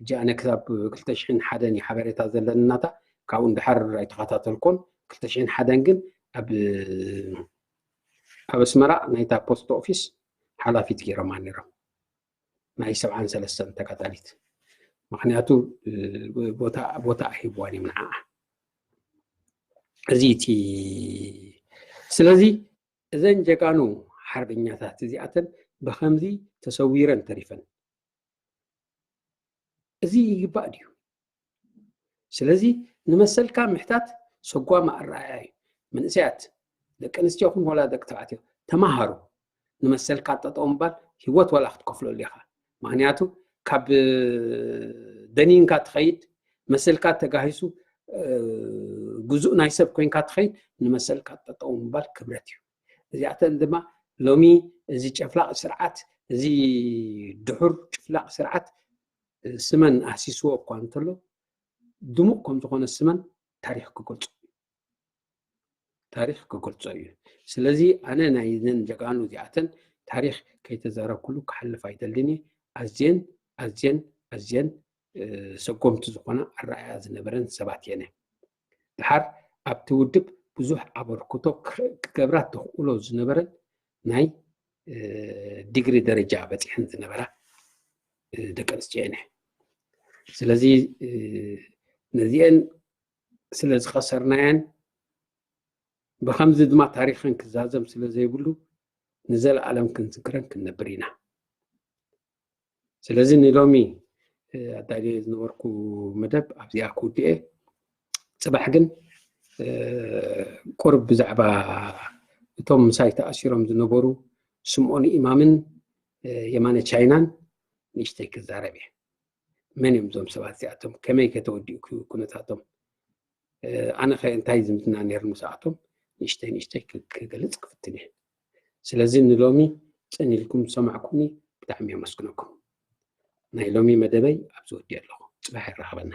جاءنا كتاب كلتشحن حداني حبريتا زلناتا كاون دحر يتخاطات الكون كلتشحن حدان جن أب اسمرا نايتا بوست أوفيس حلافيت كيرو ما نيرو معي 73 سنة تكاتاليت مخنياتو بوتا أحبواني من عاه زيتي سلازي إذن جاكانو حربينيا تحت زياتن بخمزي تصويرا تريفا زي يباديو سلازي نمثل كان محتاج سقوا مع الرعاية من ساعات لك نستيقظ ولا دك تعاتيو تمهروا نمثل كاتطعم بال هوت ولا أخذ كفلو الليخا معناته كاب دنين كات خيد مثل كات تجهزوا جزء نايسب كوين كات خيد نمثل كاتطعم بال كبرتيو زي عندما لومي زي شفلاق سرعات زي دحر شفلاق سرعات سمن أحسسوا بقانتلو دموقكم تكون السمن تاريخ كقول صحيح سلازي أنا نايزن جاكانو زياتن تاريخ كي تزارب كله كحل فايدة لني أزين سقوم تزقنا الرأي زنبرن سبعتينه دحر أبتودب بزوح عبر كتب كبرات تقولوا زنبرن ناي ديجري درجة بتحن زنبرة دكانستينه سلازي نزين سلاز خسرناين بخمس دماء تاريخاً كزازم سلازي يقولوا نزل عالم كنسكرن كنبرينا سلازي نلومي أدالي نوركو مدب أبزي أكو دي صباح جن قرب بزعبا توم سايتا أشيرهم زنبورو سمعوني إمامن يمان تشاينان نشتيك الزاربي من يمزوم سبات زياتهم كمي كتودي كنتاتهم أنا خي انتايزم تنانير مساعتهم نشتي كجلس كفتني سلازين نلومي سأني لكم سمعكوني ብጣዕሚ የመስግነኩም ናይ ሎሚ መደበይ ኣብ ዝወዲ ኣለኹ ፅባሕ ይረኸበና